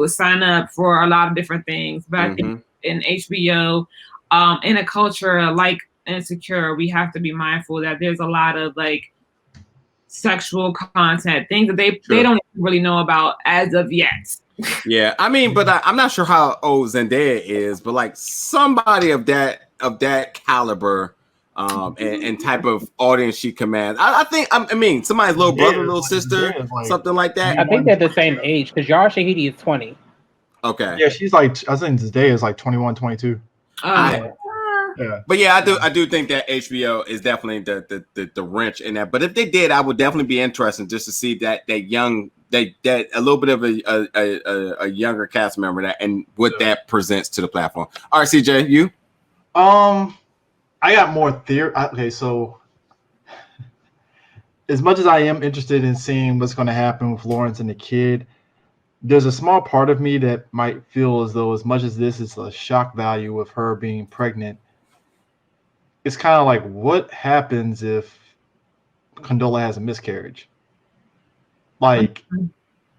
sign up for a lot of different things. But I think in HBO, in a culture like Insecure, we have to be mindful that there's a lot of like sexual content, things that they don't really know about as of yet. Yeah, I mean, but I'm not sure how old Zendaya is, but like somebody of that caliber. And type of audience she commands. I think somebody's little brother, little sister, something like that. I think they're the same age, because Yara Shahidi is 20. Okay. Yeah, she's like, I think today is like 21, 22. But yeah, I do think that HBO is definitely the wrench in that. But if they did, I would definitely be interested just to see that a little bit of a younger cast member and what that presents to the platform. All right, CJ, you? I got more theory. Okay, so as much as I am interested in seeing what's going to happen with Lawrence and the kid, there's a small part of me that might feel as though, as much as this is a shock value of her being pregnant, it's kind of like, what happens if Condola has a miscarriage? Like,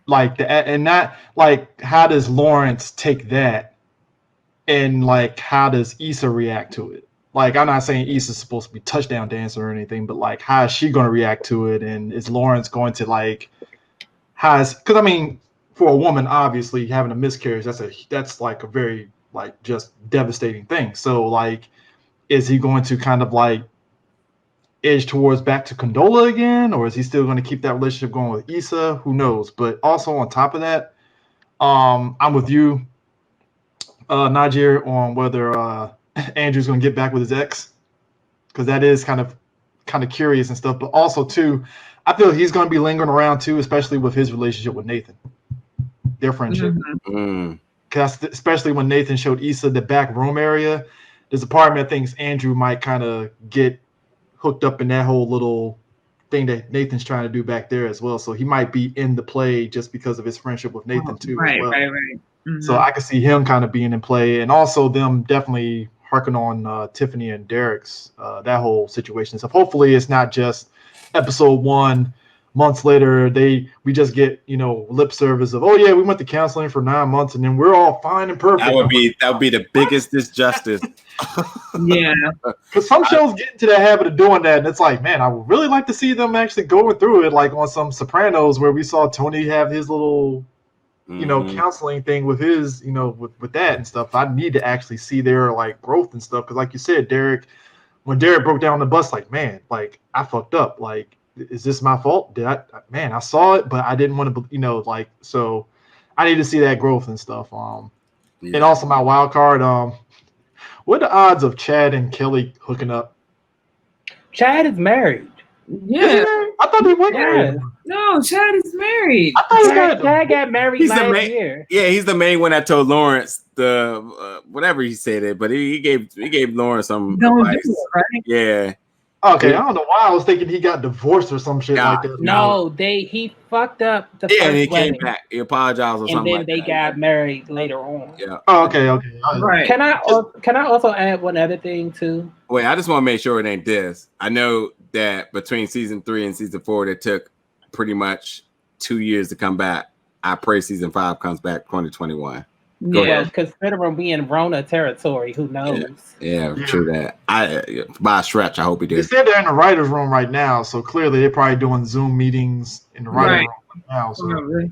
and not like, how does Lawrence take that, and like, how does Issa react to it? Like, I'm not saying Issa's supposed to be touchdown dancer or anything, but like, how is she going to react to it? And is Lawrence going to like, because I mean, for a woman, obviously having a miscarriage, that's like a very like just devastating thing. So like, is he going to kind of like edge towards back to Condola again, or is he still going to keep that relationship going with Issa? Who knows? But also on top of that, I'm with you, Najir, on whether Andrew's going to get back with his ex, because that is kind of curious and stuff. But also too, I feel he's going to be lingering around too, especially with his relationship with Nathan, their friendship. Because especially when Nathan showed Issa the back room area, there's a part of me that thinks Andrew might kind of get hooked up in that whole little thing that Nathan's trying to do back there as well. So he might be in the play just because of his friendship with Nathan too. Right, as well. right. So I could see him kind of being in play, and also them definitely harking on Tiffany and Derek's that whole situation. So hopefully it's not just episode 1. Months later, we just get lip service of, oh yeah, we went to counseling for 9 months and then we're all fine and perfect. That would be the biggest disjustice. Yeah, because some shows get into the habit of doing that, and it's like, man, I would really like to see them actually going through it, like on some Sopranos where we saw Tony have his little counseling thing with his with that and stuff. I need to actually see their like growth and stuff, because like you said, when Derek broke down the bus, like, man, like I fucked up, like, is this my fault? I saw it, but I didn't want to, like, so I need to see that growth and stuff. And also my wild card, what are the odds of Chad and Kelly hooking up? Chad is married. yeah. I thought they weren't married. No, Chad is married. I thought Chad got married last year. Yeah, he's the main one that told Lawrence the whatever he said it, but he gave Lawrence some advice. Right? Yeah. Okay, I don't know why I was thinking he got divorced or some shit like that. No, he fucked up the first and he wedding. came back. He apologized or something. And then they got married later on. Yeah. Oh, okay. Right. Can I also add one other thing too? Wait, I just want to make sure it ain't this. I know that between season 3 and season 4, it took pretty much 2 years to come back. I pray season 5 comes back 2021. Yeah, considering we in Rona territory, who knows? Yeah, true that. By a stretch, I hope he did. They said they're in the writer's room right now, so clearly they're probably doing Zoom meetings in the writer's room right now. So.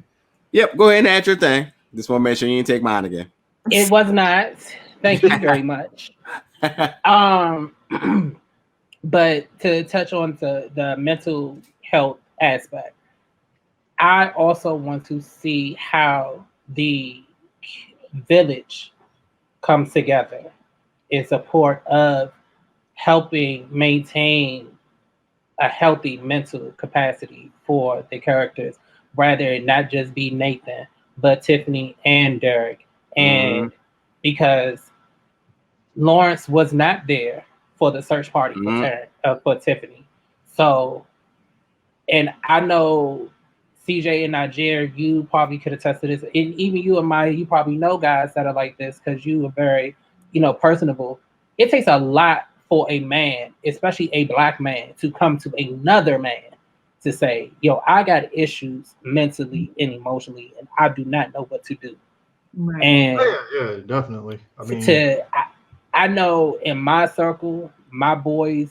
Yep, go ahead and add your thing. Just want to make sure you didn't take mine again. It was not. Thank you very much. But to touch on the mental health aspect, I also want to see how the village comes together in support of helping maintain a healthy mental capacity for the characters, rather not just be Nathan, but Tiffany and Derek. And because Lawrence was not there for the search party for Tiffany. So, and I know CJ and Niger, you probably could attest to this. And even you and Maya, you probably know guys that are like this because you are very, personable. It takes a lot for a man, especially a black man, to come to another man to say, yo, I got issues mentally and emotionally, and I do not know what to do. Right. And yeah, definitely. I mean, I know in my circle, my boys,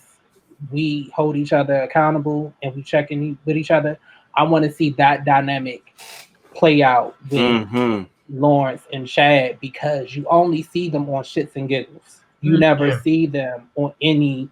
we hold each other accountable and we check in with each other. I want to see that dynamic play out with Lawrence and Chad, because you only see them on shits and giggles. You never see them on any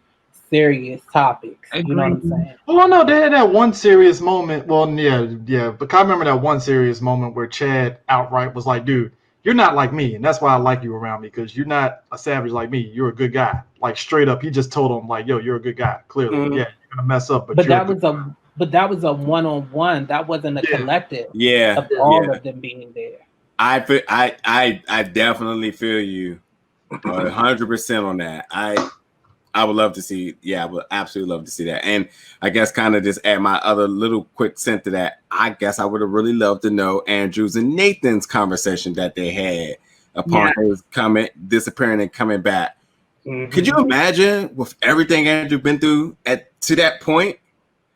serious topics. You know what I'm saying? Well, no, they had that one serious moment. Well, yeah. But I remember that one serious moment where Chad outright was like, dude, you're not like me, and that's why I like you around me, because you're not a savage like me. You're a good guy. Like, straight up, he just told him, like, yo, you're a good guy. Clearly, yeah, you're gonna mess up, but that was a one-on-one. That wasn't a collective. Yeah, of all of them being there. I definitely feel you 100% on that. I would love to see. Yeah, I would absolutely love to see that. And I guess kind of just add my other little quick sent to that. I guess I would have really loved to know Andrew's and Nathan's conversation that they had upon his disappearing and coming back. Mm-hmm. Could you imagine with everything Andrew been through to that point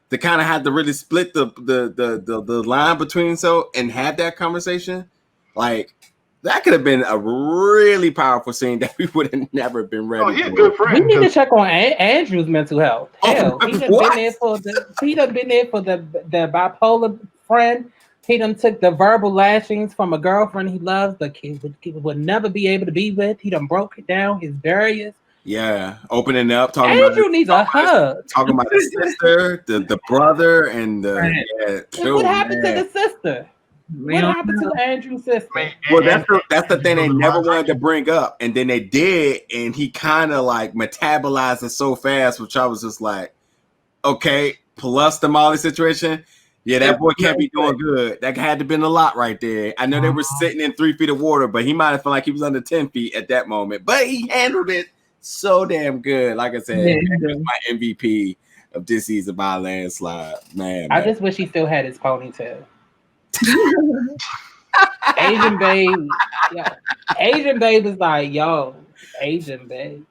to kind of have to really split the line between and have that conversation? Like, that could have been a really powerful scene that we would have never been ready. Oh, he's a good friend. We need to check on Andrew's mental health. Hell, he done been there for the bipolar friend. He done took the verbal lashings from a girlfriend he loves, the kid would never be able to be with. He done broke it down, his barriers. Yeah, opening up, talking Andrew needs a hug. Talking about the sister, the brother, and the what happened to the sister? What happened to Andrew's sister? Well, that's the thing they never wanted to bring up, and then they did, and he kind of like metabolized it so fast, which I was just like, okay. Plus the Molly situation, yeah, that boy can't be doing good. That had to have been a lot right there. I know they were sitting in 3 feet of water, but he might have felt like he was under 10 feet at that moment. But he handled it so damn good. Like I said, he was my MVP of this season by a landslide. Man, I just wish he still had his ponytail. Asian babe, yeah. Asian babe is like, yo, Asian babe.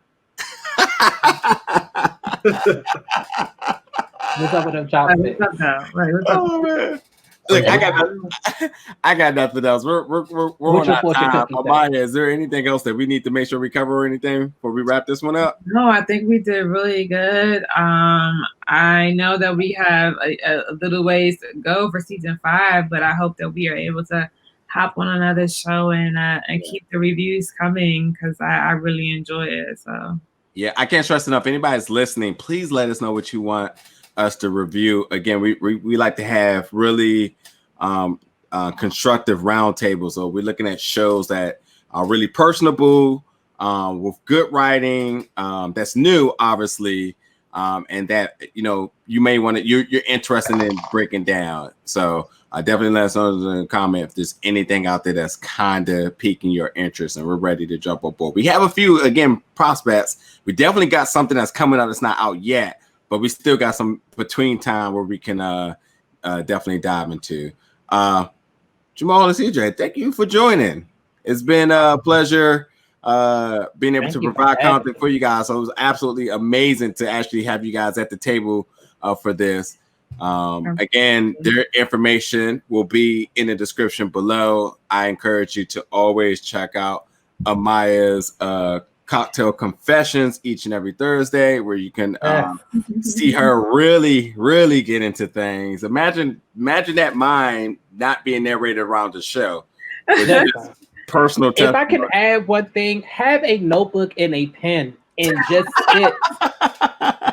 What's up with them chopsticks? Oh man! Look, I got nothing else. We're on our time. Amaya, is there anything else that we need to make sure we cover or anything before we wrap this one up? No, I think we did really good. I know that we have a little ways to go for season 5, but I hope that we are able to hop on another show and keep the reviews coming because I really enjoy it. So yeah, I can't stress enough. Anybody's listening, please let us know what you want us to review. Again, we like to have really constructive roundtables. So we're looking at shows that are really personable, with good writing, that's new, obviously, and that you may want to you're interested in breaking down. So definitely let us know in the comment if there's anything out there that's kind of piquing your interest, and we're ready to jump on board. We have a few prospects. We definitely got something that's coming out that's not out yet, but we still got some between time where we can definitely dive into. Jamal and CJ, thank you for joining. It's been a pleasure being able to provide content for you guys. So it was absolutely amazing to actually have you guys at the table for this. Again, their information will be in the description below. I encourage you to always check out Amaya's Cocktail Confessions each and every Thursday, where you can see her really, really get into things. Imagine that mind not being narrated around the show. Personal testimony. If I can add one thing, have a notebook and a pen and just sit.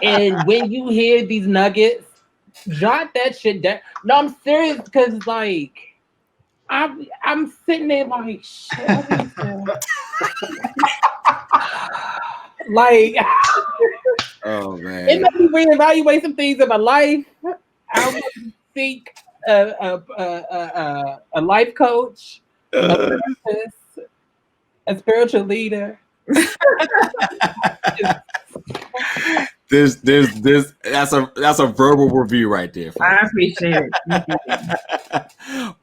And when you hear these nuggets, jot that shit down. No, I'm serious, because like I'm sitting there like shit. Like, oh man, it made me reevaluate some things in my life. I would seek a life coach, a therapist, a spiritual leader. That's a verbal review right there. I appreciate it.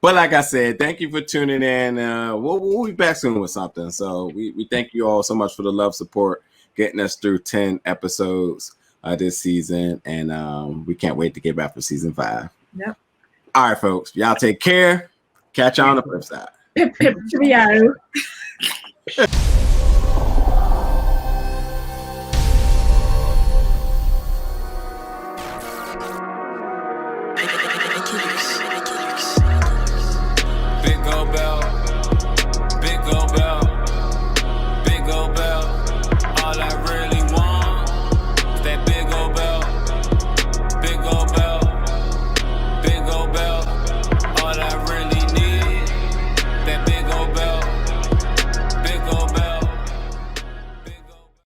But like I said, thank you for tuning in. We'll be back soon with something. So we thank you all so much for the love, support, getting us through 10 episodes this season, and we can't wait to get back for season 5. Yep. All right, folks. Y'all take care. Catch y'all on the flip side. Pip, pip, cheerio.